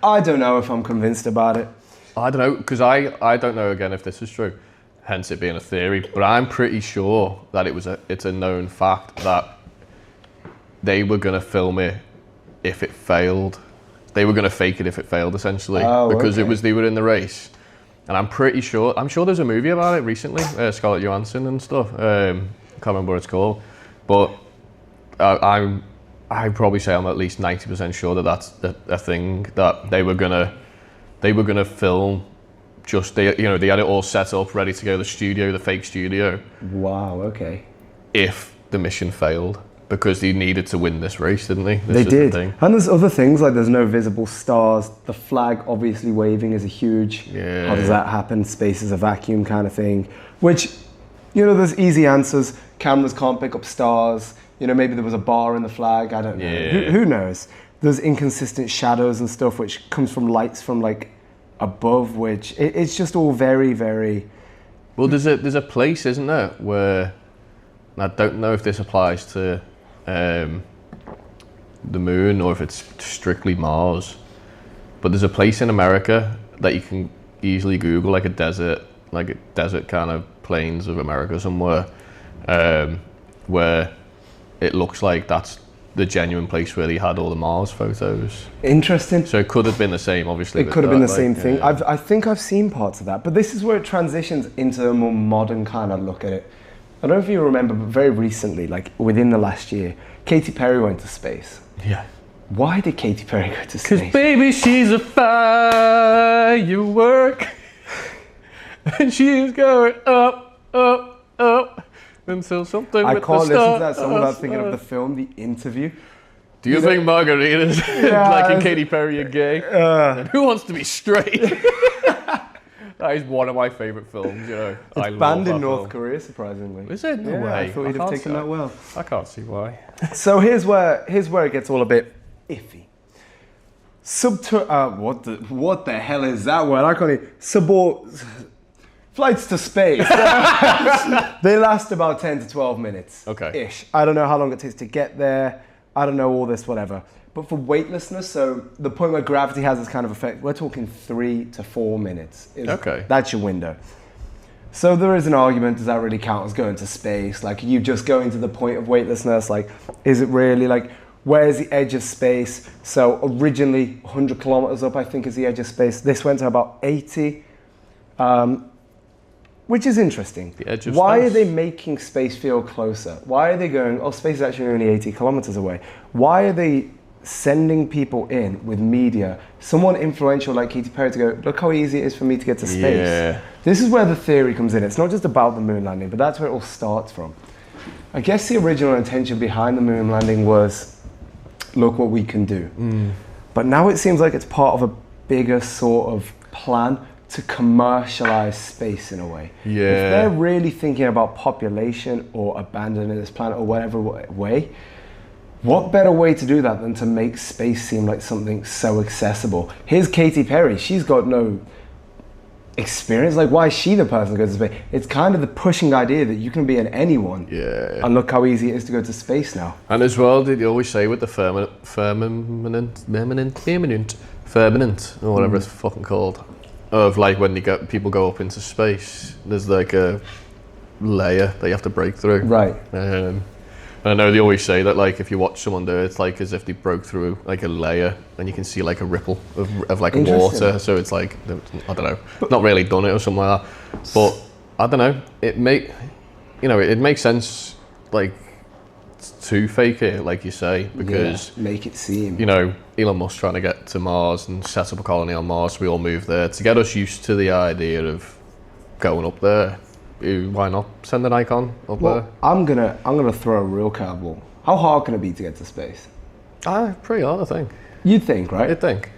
I don't know if I'm convinced about it. I don't know, because I don't know again if this is true, hence it being a theory, but I'm pretty sure that it's a known fact that they were going to film it if it failed. They were going to fake it if it failed, essentially, because they were in the race. And I'm sure there's a movie about it recently, Scarlett Johansson and stuff. Can't remember what it's called, but I'd probably say I'm at least 90% sure that that's a thing that they were gonna film. Just they had it all set up, ready to go to the fake studio. Wow. Okay. If the mission failed, because they needed to win this race, didn't they? They did. And there's other things, like there's no visible stars. The flag obviously waving is a huge. Yeah. How does that happen? Space is a vacuum kind of thing. Which, there's easy answers. Cameras can't pick up stars. Maybe there was a bar in the flag. I don't know. Yeah. Who knows? There's inconsistent shadows and stuff, which comes from lights from like above, which it's just all very, very. Well, there's a place, isn't there, where, and I don't know if this applies to the moon or if it's strictly Mars, but there's a place in America that you can easily Google, like a desert kind of plains of America somewhere, where it looks like that's the genuine place where they had all the Mars photos. Interesting. So it could have been the same, obviously. It could have been the same thing. Yeah. I think I've seen parts of that, but this is where it transitions into a more modern kind of look at it. I don't know if you remember, but very recently, like within the last year, Katy Perry went to space. Yeah. Why did Katy Perry go to space? Because baby, she's a firework. And she's going up, up, up. Until something I with can't the listen to that song without thinking of the film, The Interview. Do you think margaritas, like in Katy Perry, are gay? And who wants to be straight? That is one of my favourite films, It's banned in North Korea, surprisingly. Is it? No way. I thought you'd have taken that well. I can't see why. So here's where it gets all a bit iffy. What the hell is that word? I can't even. Flights to space. They last about 10 to 12 minutes. Okay. Ish. I don't know how long it takes to get there. I don't know all this, whatever. But for weightlessness, so the point where gravity has this kind of effect, we're talking 3 to 4 minutes. Okay. That's your window. So there is an argument, does that really count as going to space? Like, you just going to the point of weightlessness? Like, is it really, like, where's the edge of space? So originally 100 kilometers up, I think, is the edge of space. This went to about 80. Which is interesting. The edge of Why space. are they making space feel closer? Why are they going, space is actually only 80 kilometers away? Why are they sending people in with media, someone influential like Katy Perry, to go, look how easy it is for me to get to space? Yeah. This is where the theory comes in. It's not just about the moon landing, but that's where it all starts from. I guess the original intention behind the moon landing was, look what we can do. But now it seems like it's part of a bigger sort of plan to commercialize space in a way. Yeah. If they're really thinking about population or abandoning this planet or whatever way, what better way to do that than to make space seem like something so accessible? Here's Katy Perry. She's got no experience. Like, why is she the person to go to space? It's kind of the pushing idea that you can be an anyone. Yeah. And look how easy it is to go to space now. And as well, did you always say with the firmament, or whatever it's fucking called, of like when people go up into space, there's like a layer that you have to break through. Right. And I know they always say that, like, if you watch someone do it, it's like as if they broke through like a layer and you can see like a ripple of like water. So it's like, I don't know, not really done it or something like that. But I don't know, it makes sense, like, to fake it, like you say, because make it seem. Elon Musk trying to get to Mars and set up a colony on Mars, we all move there to get us used to the idea of going up there. Why not send an icon up there? I'm gonna throw a real curveball. How hard can it be to get to space? Pretty hard, I think. You'd think, right? You'd think.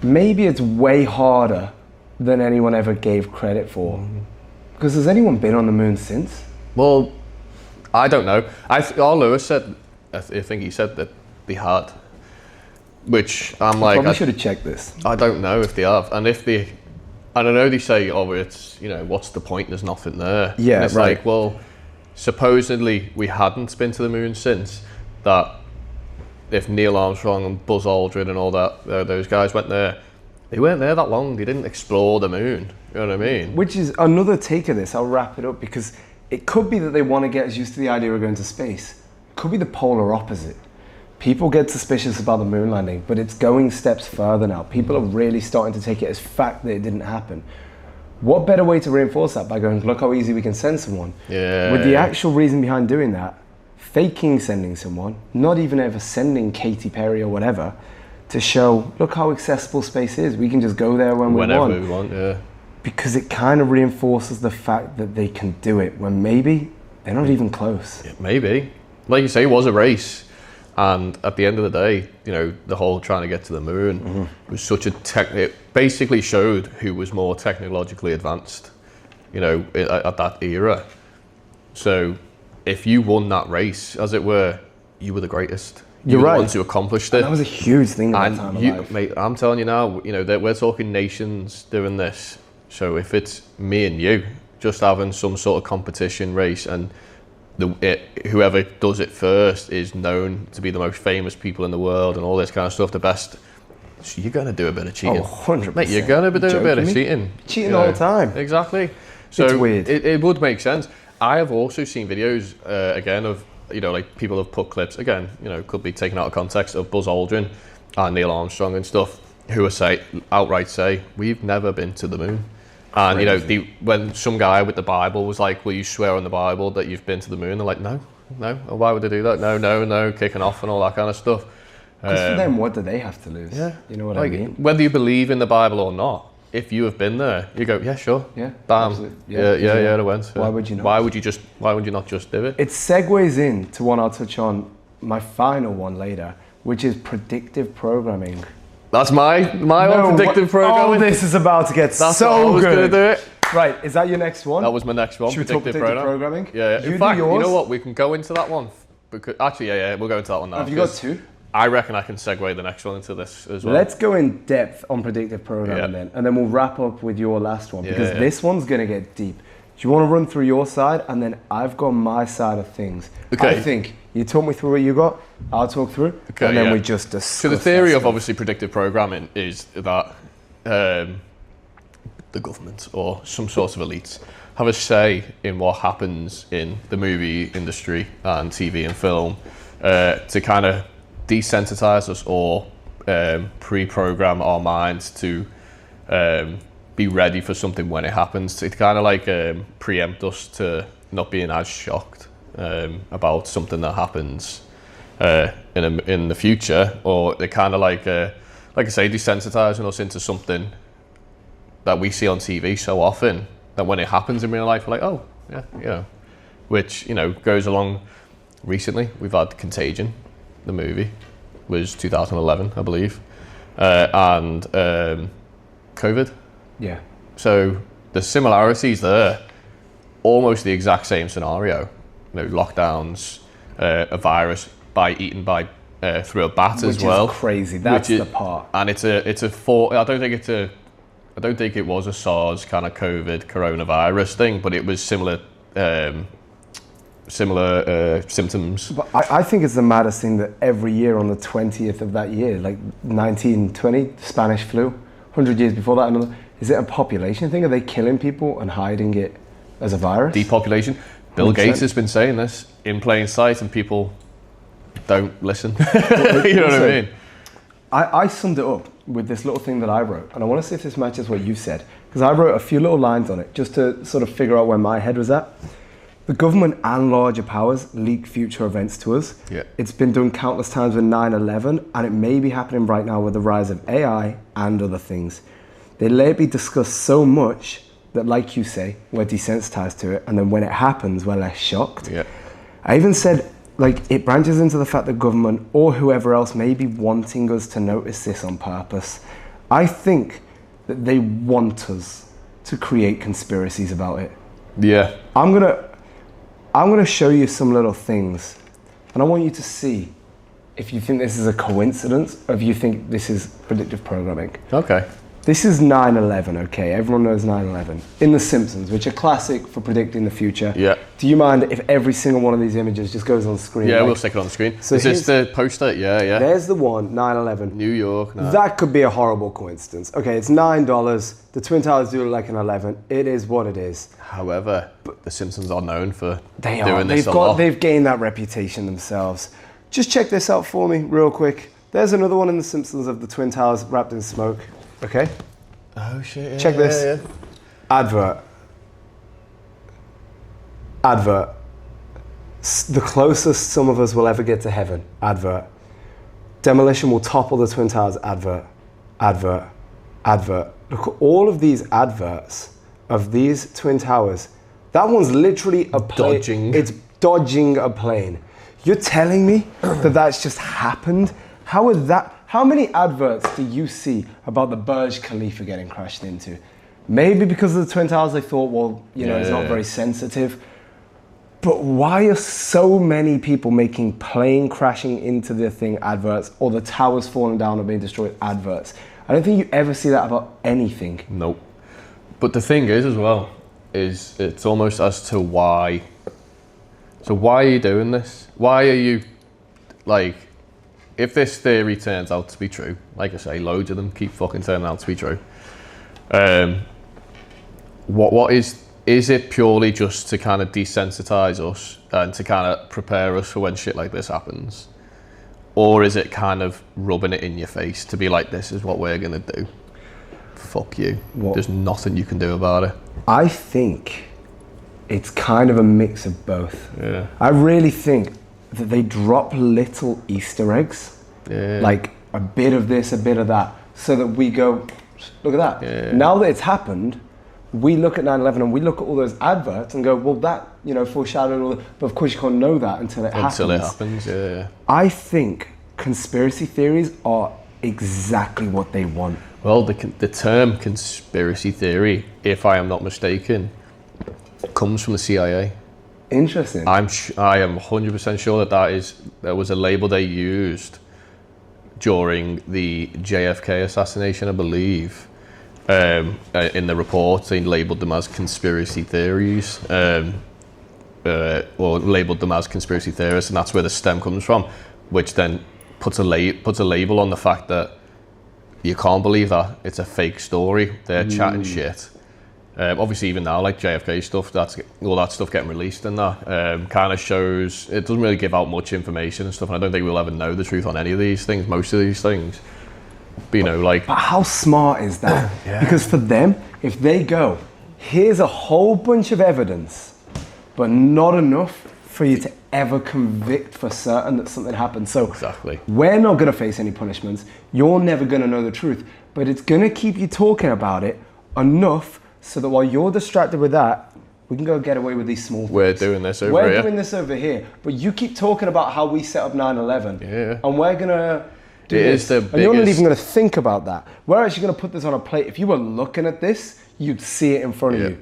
Maybe it's way harder than anyone ever gave credit for. Because has anyone been on the moon since? Well, I don't know. All Lewis said, I think he said that they had, which I'm like, Probably should have checked this. I don't know if they have, and if they, I don't know. They say, it's what's the point? There's nothing there. Yeah, and it's right. like, well, supposedly we hadn't been to the moon since that. If Neil Armstrong and Buzz Aldrin and all that, those guys went there, They weren't there that long. They didn't explore the moon. You know what I mean? Which is another take of this. I'll wrap it up because it could be that they want to get us used to the idea of going to space. It could be the polar opposite. People get suspicious about the moon landing, but it's going steps further now. People are really starting to take it as fact that it didn't happen. What better way to reinforce that by going, look how easy we can send someone? Yeah. With the actual reason behind doing that, faking sending someone, not even ever sending Katy Perry or whatever, to show, look how accessible space is. We can just go there whenever we want, yeah. Because it kind of reinforces the fact that they can do it when maybe they're not even close. Yeah, maybe. Like you say, it was a race. And at the end of the day, you know, the whole trying to get to the moon was such a it basically showed who was more technologically advanced, you know, at that era. So if you won that race, as it were, you were the greatest. You're were right. the ones who accomplished it. And that was a huge thing at that time of life. Mate, I'm telling you now, you know, that we're talking nations doing this. So if it's me and you just having some sort of competition race and whoever does it first is known to be the most famous people in the world and all this kind of stuff, the best, so you're going to do a bit of cheating. Oh, 100%. Mate, you're going to do a bit of cheating. Cheating all the time. Exactly. So it's weird. It would make sense. I have also seen videos, again, of, you know, like people have put clips, again, you know, could be taken out of context, of Buzz Aldrin and Neil Armstrong and stuff, who are outright say, we've never been to the moon. And, you know, when some guy with the Bible was like, will you swear on the Bible that you've been to the moon? They're like, no. Why would they do that? No, kicking off and all that kind of stuff. Because for them, what do they have to lose? Yeah. You know what I mean? Whether you believe in the Bible or not, if you have been there, you go, yeah, sure. Yeah. Bam. Absolutely. Yeah, it went. Why would you not? Why would you not just do it? It segues into one I'll touch on, my final one later, which is predictive programming. That's my own predictive programming. Oh, this is about to get That's so how I was good. going to do it. Right, is that your next one? That was my next one. Should we talk predictive programming? Yeah. You In fact, do yours. you know what? We can go into that one. Because, actually, we'll go into that one now. Have you got two? I reckon I can segue the next one into this as well. Let's go in depth on predictive programming then, and then we'll wrap up with your last one, because this one's going to get deep. Do you want to run through your side, and then I've got my side of things? Okay. I think you talk me through what you got, I'll talk through, and then we just discuss. So the theory of obviously predictive programming is that the government or some sort of elites have a say in what happens in the movie industry and TV and film to kind of desensitize us or pre-program our minds to be ready for something when it happens. To kind of like preempt us to not being as shocked about something that happens in the future, or they kind of like I say, desensitizing us into something that we see on TV so often that when it happens in real life, we're like, oh yeah, you know, which, you know, goes along. Recently, we've had Contagion, the movie, was 2011, I believe, and COVID. Yeah. So the similarities there, almost the exact same scenario. You know, lockdowns, a virus eaten through a bat as well. Which is crazy. That's the part. And it's a I don't think it was a SARS kind of COVID coronavirus thing, but it was similar symptoms. But I think it's the maddest thing that every year on the 20th of that year, like 1920, Spanish flu, 100 years before that, another. Is it a population thing? Are they killing people and hiding it as a virus? Depopulation. Bill 100%. Gates has been saying this in plain sight, and people don't listen. You know what I mean? I summed it up with this little thing that I wrote, and I want to see if this matches what you said, because I wrote a few little lines on it just to sort of figure out where my head was at. The government and larger powers leak future events to us. Yeah. It's been done countless times with 9/11, and it may be happening right now with the rise of AI and other things. They let it be discussed so much that, like you say, we're desensitized to it, and then when it happens, we're less shocked. Yeah. I even said, like, it branches into the fact that government or whoever else may be wanting us to notice this on purpose. I think that they want us to create conspiracies about it. Yeah. I'm gonna show you some little things, and I want you to see if you think this is a coincidence or if you think this is predictive programming. Okay. This is 9/11, okay? Everyone knows 9/11. In The Simpsons, which are classic for predicting the future. Yeah. Do you mind if every single one of these images just goes on screen? Yeah, we'll stick it on the screen. So is this the poster? Yeah. There's the one, 9/11. New York. No. That could be a horrible coincidence. Okay, it's $9. The Twin Towers do look like an 11. It is what it is. However, The Simpsons are known for doing this a lot. They've gained that reputation themselves. Just check this out for me real quick. There's another one in The Simpsons of the Twin Towers wrapped in smoke. Okay? Oh shit. Yeah, check this. Yeah. Advert. The closest some of us will ever get to heaven. Advert. Demolition will topple the Twin Towers. Advert. Look at all of these adverts of these Twin Towers. That one's literally a plane. Dodging. It's dodging a plane. You're telling me that that's just happened? How many adverts do you see about the Burj Khalifa getting crashed into? Maybe because of the Twin Towers, they thought, well, it's not very sensitive. But why are so many people making plane crashing into the thing adverts, or the towers falling down or being destroyed adverts? I don't think you ever see that about anything. Nope. But the thing is as well, is it's almost as to why. So why are you doing this? Why are you, like, if this theory turns out to be true, like I say, loads of them keep fucking turning out to be true. What is it purely just to kind of desensitize us and to kind of prepare us for when shit like this happens? Or is it kind of rubbing it in your face to be like, this is what we're gonna do? Fuck you. There's nothing you can do about it. I think it's kind of a mix of both. Yeah. I really think that they drop little Easter eggs, like a bit of this, a bit of that, so that we go, look at that. Yeah. Now that it's happened, we look at 9/11 and we look at all those adverts and go, well, that, foreshadowed all that. But of course you can't know that until it happens. Yeah. I think conspiracy theories are exactly what they want. Well, the term conspiracy theory, if I am not mistaken, comes from the CIA. Interesting. I am 100% sure that was a label they used during the JFK assassination, I believe. In the report, they labelled them as conspiracy theories, or labelled them as conspiracy theorists, and that's where the stem comes from, which then puts a label on the fact that you can't believe that it's a fake story. They're chatting shit. Obviously, even now, like JFK stuff, all that stuff getting released and that kind of shows, it doesn't really give out much information and stuff, and I don't think we'll ever know the truth on any of these things, most of these things. But how smart is that? Yeah. Because for them, if they go, here's a whole bunch of evidence, but not enough for you to ever convict for certain that something happened. So exactly. We're not going to face any punishments. You're never going to know the truth, but it's going to keep you talking about it enough so that while you're distracted with that, we can go get away with these small things. We're doing this over here. We're doing this over here, but you keep talking about how we set up 9/11, and we're going to do this. And you're not even going to think about that. We're actually going to put this on a plate. If you were looking at this, you'd see it in front of you.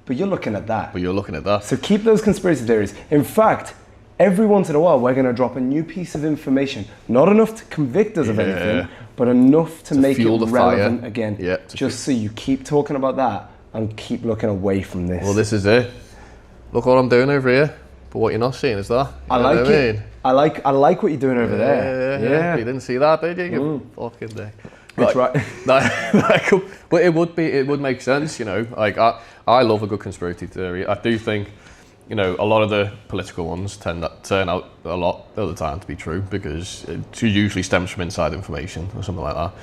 But you're looking at that. So keep those conspiracy theories. In fact, every once in a while, we're going to drop a new piece of information. Not enough to convict us of anything, but enough to make it relevant again. Yeah, just so you keep talking about that and keep looking away from this. Well, this is it. Look what I'm doing over here. But what you're not seeing is that. I like it. I like what you're doing over there. Yeah. You didn't see that, did you? You fucking dick. It's right. But it would make sense, Like I love a good conspiracy theory. I do think, a lot of the political ones turn out a lot of the time to be true because it usually stems from inside information or something like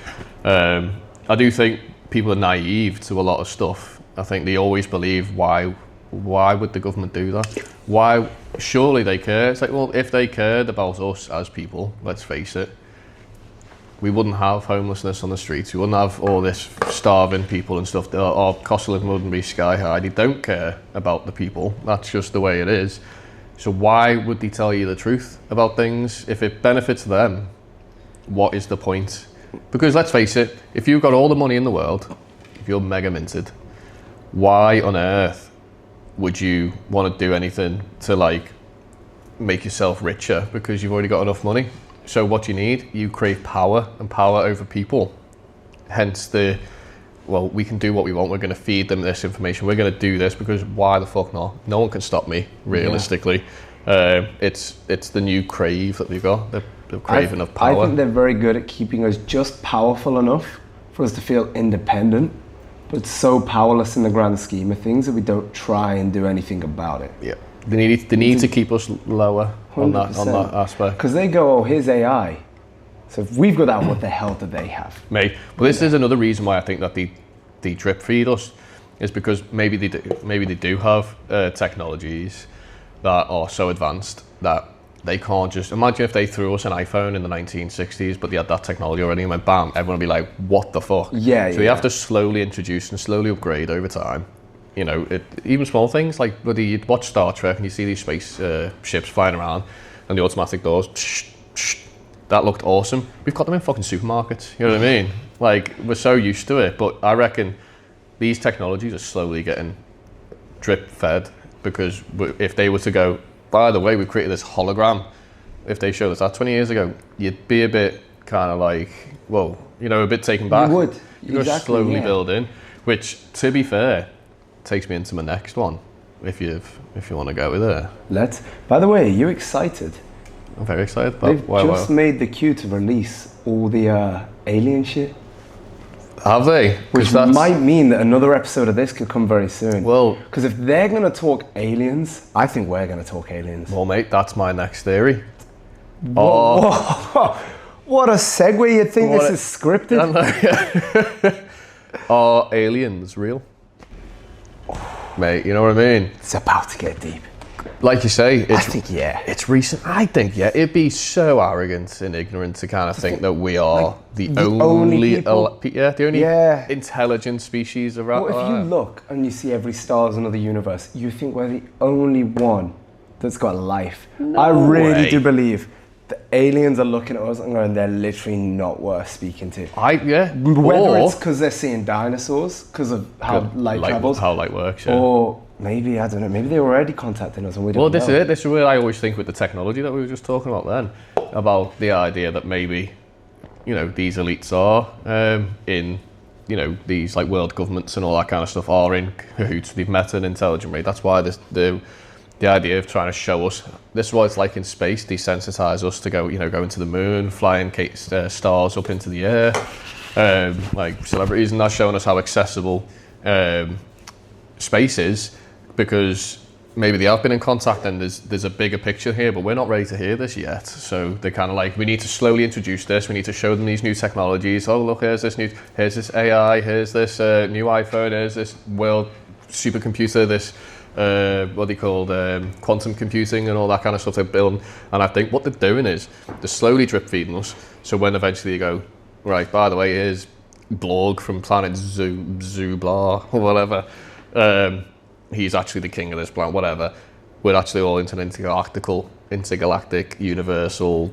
that. I do think people are naive to a lot of stuff. I think they always believe, why would the government do that? Why? Surely they care. It's like, well, if they cared about us as people, let's face it, we wouldn't have homelessness on the streets. We wouldn't have all this starving people and stuff. Our cost of living wouldn't be sky high. They don't care about the people. That's just the way it is. So why would they tell you the truth about things? If it benefits them, what is the point? Because let's face it, if you've got all the money in the world, if you're mega minted, why on earth would you want to do anything to make yourself richer? Because you've already got enough money. So what you need, you crave power and power over people. Hence the well, we can do what we want. We're going to feed them this information. We're going to do this because why the fuck not? No one can stop me, realistically. It's the new crave that we've got, the craving of power. I think they're very good at keeping us just powerful enough for us to feel independent, but so powerless in the grand scheme of things that we don't try and do anything about it. Yeah, they need to keep us lower on that aspect. Because they go, oh, here's AI. So if we've got that, what the hell do they have? Mate, well, this is another reason why I think that they drip feed us, is because maybe they do have technologies that are so advanced that they can't just imagine if they threw us an iPhone in the 1960s, but they had that technology already and went bam, everyone would be like, what the fuck? Yeah. So you have to slowly introduce and slowly upgrade over time. You know, even small things like whether you watch Star Trek and you see these space ships flying around and the automatic doors. That looked awesome. We've got them in fucking supermarkets. You know what I mean? Like, we're so used to it. But I reckon these technologies are slowly getting drip fed, because if they were to go, by the way, we created this hologram. If they showed us that 20 years ago, you'd be a bit kind of like, whoa, you know, a bit taken back. You would. You're exactly, slowly build in, which, to be fair, takes me into my next one. If you want to go with it. By the way, are you excited? I'm very excited. They've just made the queue to release all the alien shit. Have they? Which might mean that another episode of this could come very soon. Well, because if they're going to talk aliens, I think we're going to talk aliens. Well, mate, that's my next theory. What a segue. You'd think this is scripted. Are aliens real? Mate, you know what I mean? It's about to get deep. Like you say, I think, yeah. It's recent. I think, yeah. It'd be so arrogant and ignorant to kind of think that we are like the only intelligent species around. Well, if you look and you see every star is another universe, you think we're the only one that's got life. No I really way. do believe the aliens are looking at us and going, they're literally not worth speaking to. Whether it's because they're seeing dinosaurs, because of how light travels. How light works, yeah. Or maybe, I don't know, maybe they were already contacting us and we don't know. Well, this is it. This is what I always think with the technology that we were just talking about then, about the idea that maybe, you know, these elites are in, you know, these like world governments and all that kind of stuff are in cahoots. They've met an intelligent race. That's why the idea of trying to show us this is what it's like in space, desensitize us to go into the moon, flying stars up into the air, like celebrities, and that's showing us how accessible space is, because maybe they have been in contact and there's a bigger picture here, but we're not ready to hear this yet. So they're kind of like, we need to slowly introduce this. We need to show them these new technologies. Oh, look, here's this AI, here's this new iPhone, here's this world supercomputer, this quantum computing and all that kind of stuff they're building. And I think what they're doing is they're slowly drip feeding us. So when eventually you go, right, by the way, here's Blorg from planet Zublar or whatever. He's actually the king of this planet, whatever. We're actually all into an intergalactic, universal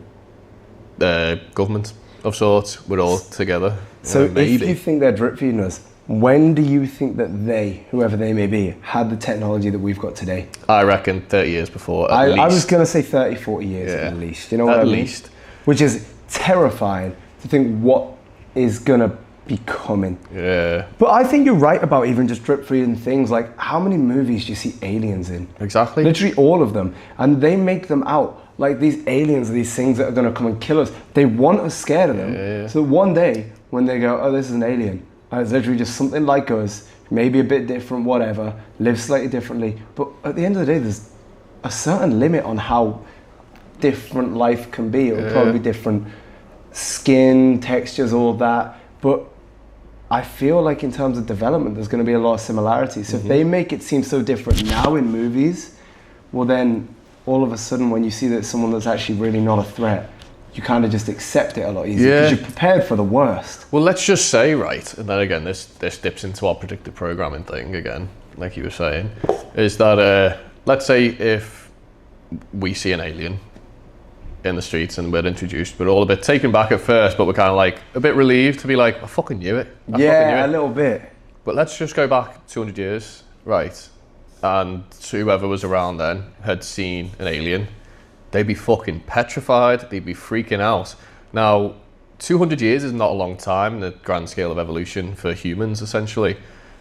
government of sorts. We're all together. So if you think they're drip feeding us, when do you think that they, whoever they may be, had the technology that we've got today? I reckon 30 years before, at least. I was going to say 30, 40 years at least. You know what I mean? At least. Which is terrifying to think what is going to be coming. Yeah. But I think you're right about even just drip feeding things. Like, how many movies do you see aliens in? Exactly. Literally all of them. And they make them out like these aliens are these things that are going to come and kill us. They want us scared of them. Yeah. So one day when they go, oh, this is an alien, and it's literally just something like us, maybe a bit different, whatever, live slightly differently. But at the end of the day, there's a certain limit on how different life can be. It'll probably be different skin, textures, all of that. But I feel like in terms of development, there's going to be a lot of similarities. So if they make it seem so different now in movies, well then all of a sudden when you see that someone that's actually really not a threat, you kind of just accept it a lot easier because you're prepared for the worst. Well, let's just say, right, and then again, this dips into our predictive programming thing again, like you were saying, is that, let's say if we see an alien in the streets and we're introduced, we're all a bit taken back at first, but we're kind of like a bit relieved to be like, I fucking knew it. A little bit. But let's just go back 200 years, right, and whoever was around then had seen an alien. They'd be fucking petrified. They'd be freaking out. Now, 200 years is not a long time in the grand scale of evolution for humans, essentially.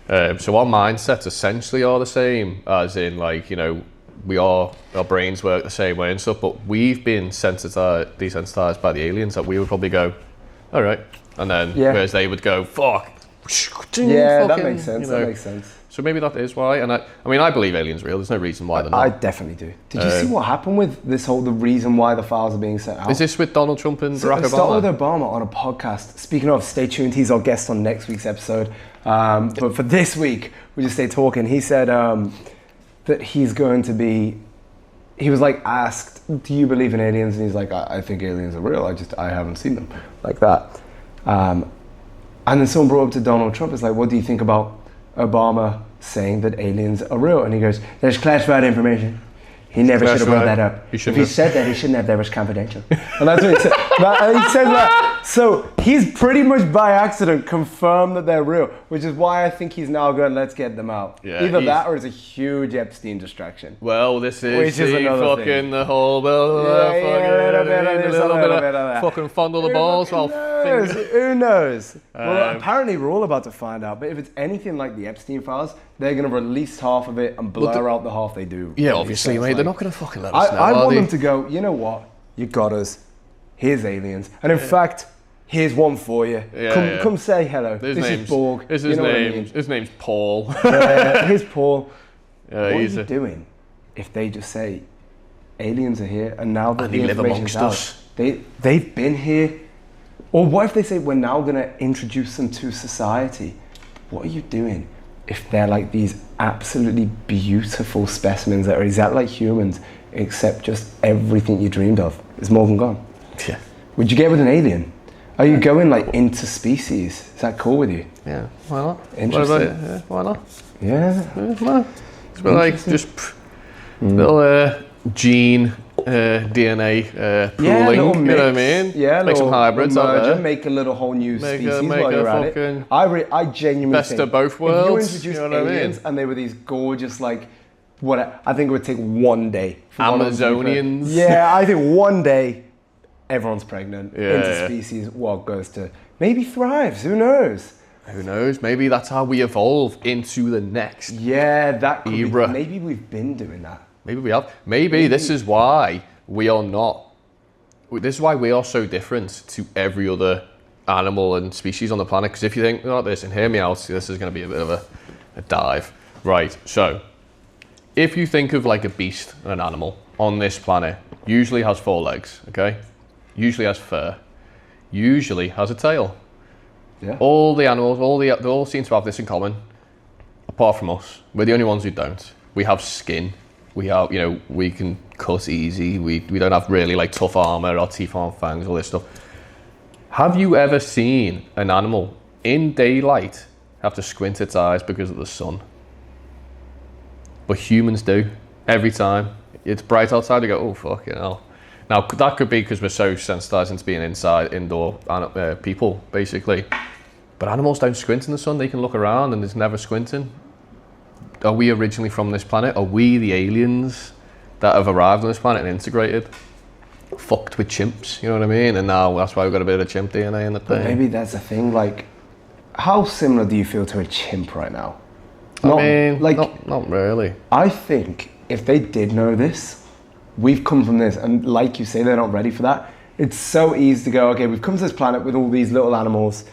So our mindsets essentially are the same, as in, like, you know, our brains work the same way and stuff, but we've been desensitized by the aliens that we would probably go, all right, and then whereas they would go, fuck. Yeah, that makes sense. That makes sense. So maybe that is why. And I believe aliens are real. There's no reason why they're not. I definitely do. Did you see what happened with this the reason why the files are being sent out? Is this with Donald Trump and Barack Obama? Start with Obama on a podcast. Speaking of, stay tuned. He's our guest on next week's episode. But for this week, we just stay talking. He said that he's going to be. He was like asked, "Do you believe in aliens?" And he's like, "I think aliens are real. I haven't seen them," like that. And then someone brought up to Donald Trump. It's like, "What do you think about Obama saying that aliens are real?" And he goes, "There's classified information. He never should have brought that up. If he said that, he shouldn't have. That was confidential." And that's what he said. He said that. So he's pretty much by accident confirmed that they're real, which is why I think he's now going, let's get them out. Yeah, either that or it's a huge Epstein distraction. Well, this is another fucking thing. The whole a little bit of that. Fucking fondle the balls while who knows? Well, apparently we're all about to find out. But if it's anything like the Epstein files, they're going to release half of it and blur out the half they do. Yeah, obviously, mate. They're not going to fucking let us know. I want them to go, you know what? You got us. Here's aliens. And in fact, here's one for you. Come say hello. This is Borg. His name's Paul. Here's Paul. What are you doing if they just say aliens are here and now that the information's out, they've been here? Or what if they say we're now going to introduce them to society? What are you doing if they're like these absolutely beautiful specimens that are exactly like humans, except just everything you dreamed of is more than gone? Yeah. Would you get with an alien? Are you going like interspecies? Is that cool with you? Yeah, why not? Interesting. What about it? Why not? Yeah. Well, it's like just little gene DNA pooling, you know what I mean? Yeah, make some hybrids out there. Make a little whole new species while you're at it. I genuinely best think of both worlds. If you introduced aliens and they were these gorgeous, like, I think it would take one day. Amazonians. Yeah, I think one day everyone's pregnant. Interspecies, what goes to maybe thrives. Who knows? Who knows? Maybe that's how we evolve into the next that could era. Maybe we've been doing that. Maybe we have. Maybe this is why we are not. This is why we are so different to every other animal and species on the planet. Because if you think about this, and hear me out, this is going to be a bit of a dive. Right, so if you think of like a beast and an animal on this planet, usually has 4 legs, okay? Usually has fur, usually has a tail. Yeah. All the animals, they all seem to have this in common, apart from us. We're the only ones who don't. We have skin. We have, we can cut easy. We don't have really like tough armor, our teeth aren't fangs, all this stuff. Have you ever seen an animal in daylight have to squint its eyes because of the sun? But humans do, every time. It's bright outside, they go, oh, fucking hell. Now, that could be because we're so sensitized into being indoor people, basically. But animals don't squint in the sun. They can look around and there's never squinting. Are we originally from this planet? Are we the aliens that have arrived on this planet and integrated? Fucked with chimps, you know what I mean? And now that's why we've got a bit of chimp DNA in the thing. Maybe that's the thing, like, how similar do you feel to a chimp right now? Not really. I think if they did know this, we've come from this, and like you say, they're not ready for that. It's so easy to go, okay, we've come to this planet with all these little animals.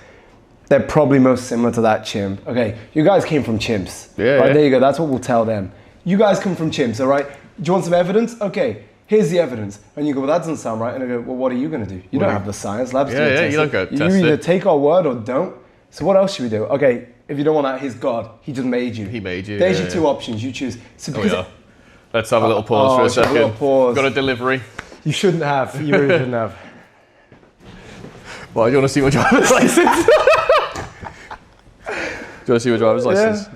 They're probably most similar to that chimp. Okay, you guys came from chimps. Yeah. Right, there you go, that's what we'll tell them. You guys come from chimps, all right? Do you want some evidence? Okay, here's the evidence. And you go, well, that doesn't sound right. And I go, well, what are you going to do? You don't have the science labs to test you don't go it. test You either it. take our word or don't. So what else should we do? Okay, if you don't want that, he's God. He just made you. He made you. There's your 2 options, you choose. So Let's have a little pause for a second. A little pause. Got a delivery. You shouldn't have. You really shouldn't have. Well, do you want to see my driver's license? Do you want to see my driver's license?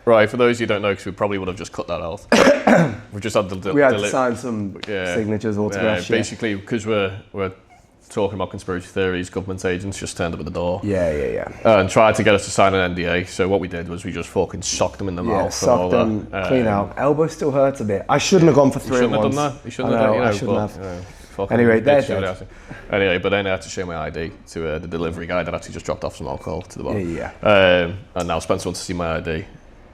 Right, for those who don't know, because we probably would have just cut that out. We've just had to we had to sign some signatures, autographs. Basically, because we're talking about conspiracy theories, government agents just turned up at the door. Yeah. And tried to get us to sign an NDA. So what we did was we just fucking socked them in the mouth. Socked them clean out. Elbow still hurts a bit. I shouldn't have gone for 3 at once. You shouldn't have done that. You shouldn't have done that. I shouldn't have. fucking Anyway, bitch showed out. Anyway, but then I had to show my ID to the delivery guy that actually just dropped off some alcohol to the bar. Yeah. And now Spencer wants to see my ID.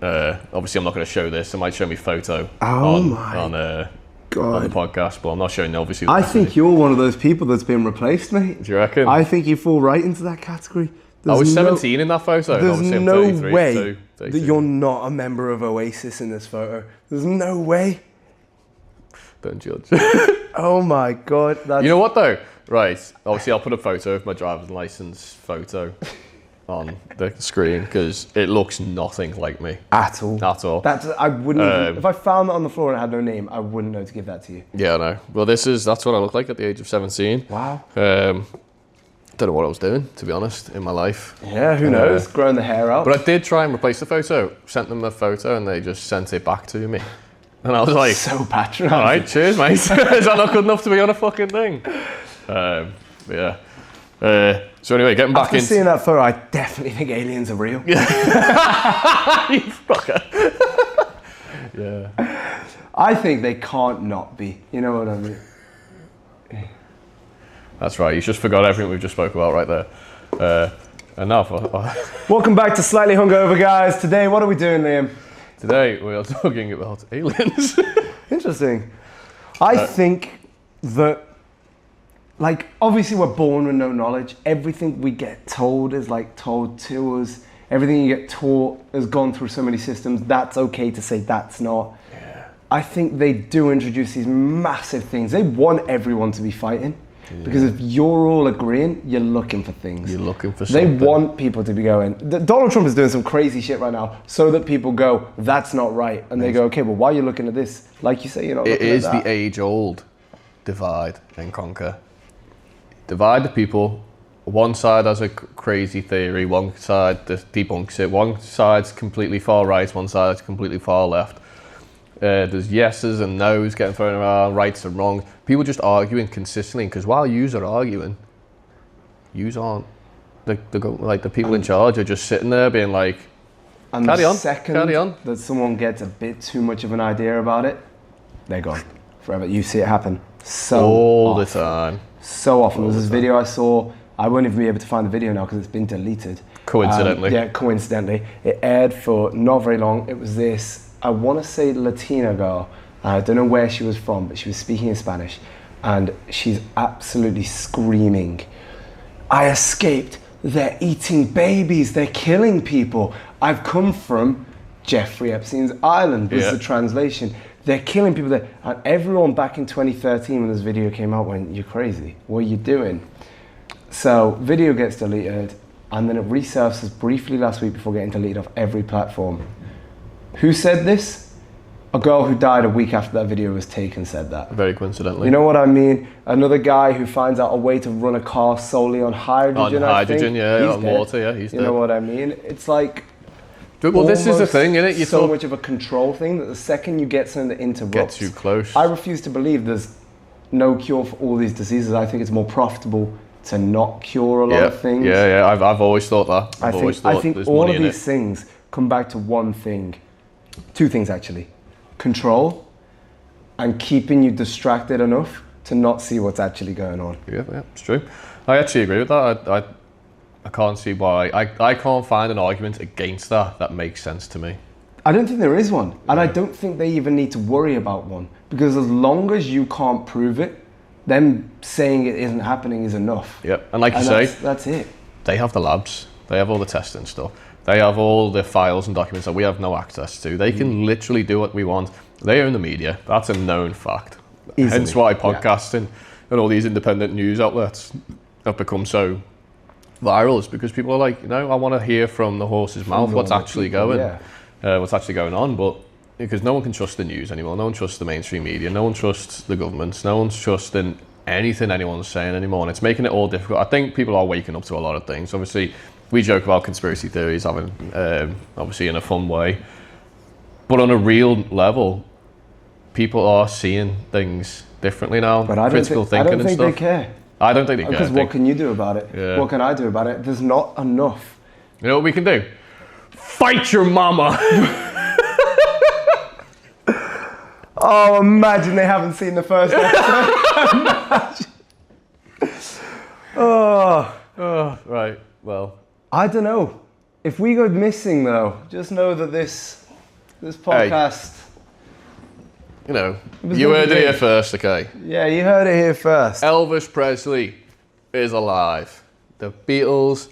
Obviously, I'm not going to show this. I might show me photo on the God. podcast, but I'm not showing obviously. I think you're one of those people that's been replaced, mate. Do you reckon? I think you fall right into that category. I was 17 in that photo. There's no 33, way 32. that you're not a member of Oasis in this photo. There's no way. Don't judge. Oh my God. You know what though? Right. Obviously, I'll put a photo of my driver's license photo on the screen because it looks nothing like me at all. I wouldn't. If I found that on the floor and it had no name, I wouldn't know to give that to you. Yeah, I know. Well, that's what I look like at the age of 17. Wow. Don't know what I was doing, to be honest, in my life. Yeah, who knows? Growing the hair out. But I did try and replace the photo. Sent them a photo and they just sent it back to me. And I was like... So patronising. All right, cheers, mate. Is that not good enough to be on a fucking thing? Yeah. So anyway, getting back into... After seeing that photo, I definitely think aliens are real. You fucker. Yeah. I think they can't not be. You know what I mean? That's right. You just forgot everything we've just spoke about right there. And now Welcome back to Slightly Hungover, guys. Today, what are we doing, Liam? Today, we are talking about aliens. Interesting. I think that, like, obviously we're born with no knowledge. Everything we get told is, like, told to us. Everything you get taught has gone through so many systems. That's okay to say that's not. Yeah. I think they do introduce these massive things. They want everyone to be fighting. Yeah. Because if you're all agreeing, you're looking for things. You're looking for something. They want people to be going. Donald Trump is doing some crazy shit right now so that people go, that's not right. And they go, okay, well, why are you looking at this? Like you say, you're not looking at that. It is the age-old divide and conquer. Divide the people. One side has a crazy theory. One side debunks it. One side's completely far right. One side's completely far left. There's yeses and nos getting thrown around, rights and wrongs. People just arguing consistently because while yous are arguing, yous aren't. The people in charge are just sitting there being like, carry on. That someone gets a bit too much of an idea about it, they're gone forever. You see it happen all the time. So often. There's this video I saw. I won't even be able to find the video now because it's been deleted. Coincidentally. Coincidentally. It aired for not very long. It was this, I want to say Latina girl. I don't know where she was from, but she was speaking in Spanish. And she's absolutely screaming, I escaped. They're eating babies. They're killing people. I've come from Jeffrey Epstein's island was the translation. They're killing people there. And everyone back in 2013 when this video came out went, you're crazy. What are you doing? So video gets deleted and then it resurfaces briefly last week before getting deleted off every platform. Who said this? A girl who died a week after that video was taken said that. Very coincidentally. You know what I mean? Another guy who finds out a way to run a car solely on hydrogen. On hydrogen, on water, he's dead. You know what I mean? It's like... Well, this is the thing, isn't it? It's so much of a control thing that the second you get something that interrupts... Gets you close. I refuse to believe there's no cure for all these diseases. I think it's more profitable to not cure a lot of things. Yeah. I've always thought that. I think all of these things come back to one thing. Two things, actually. Control and keeping you distracted enough to not see what's actually going on. Yeah, it's true. I actually agree with that. I can't see why. I can't find an argument against that makes sense to me. I don't think there is one. And I don't think they even need to worry about one. Because as long as you can't prove it, them saying it isn't happening is enough. Yep. And like you say, that's it. They have the labs. They have all the testing stuff. They have all the files and documents that we have no access to. They can literally do what we want. They own the media. That's a known fact. Easily. Hence why podcasting and all these independent news outlets have become so viral, is because people are like, I want to hear from the horse's mouth what's actually going on. But because no one can trust the news anymore, no one trusts the mainstream media, no one trusts the governments, no one's trusting anything anyone's saying anymore, and it's making it all difficult. I think people are waking up to a lot of things. Obviously, we joke about conspiracy theories, obviously in a fun way, but on a real level, people are seeing things differently now. But I don't think they care. I don't think they care. Because what can you do about it? Yeah. What can I do about it? There's not enough. You know what we can do? Fight your mama! Oh, imagine they haven't seen the first episode. Imagine. Oh, right. Well, I don't know. If we go missing, though, just know that this podcast. You know, was you gonna heard be it here big. first, okay? Yeah, you heard it here first. Elvis Presley is alive. The Beatles,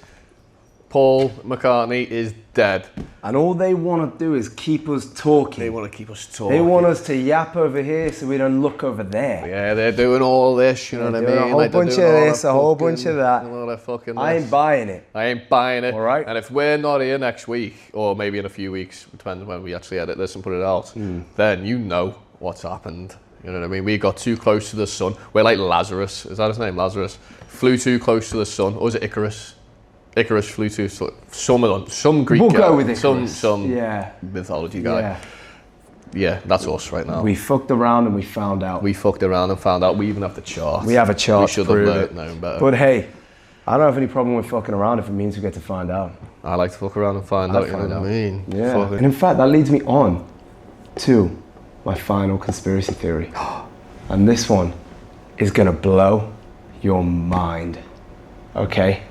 Paul McCartney is dead. And all they want to do is keep us talking. They want to keep us talking. They want us to yap over here so we don't look over there. Yeah, they're doing all this, you know what I mean? A whole bunch of this, a whole bunch of that. I ain't buying it. I ain't buying it. All right. And if we're not here next week, or maybe in a few weeks, depending when we actually edit this and put it out, then you know what's happened. You know what I mean? We got too close to the sun. We're like Lazarus. Is that his name? Lazarus. Flew too close to the sun. Or was it Icarus? Icarus flew too... Some Greek We'll guy. go with Icarus. Some yeah. mythology guy. Yeah. Yeah, that's us right now. We fucked around and we found out. We fucked around and found out. We even have the chart. We have a chart. We should to prove have it. known better. But hey, I don't have any problem with fucking around if it means we get to find out. I like to fuck around and find out, you know what I mean? Yeah. Fucking- And in fact, that leads me on to my final conspiracy theory. And this one is gonna blow your mind. Okay?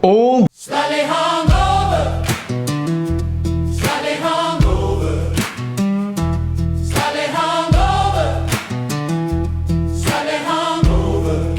All Slightly hungover. Slightly hungover. Slightly hungover. Slightly hungover.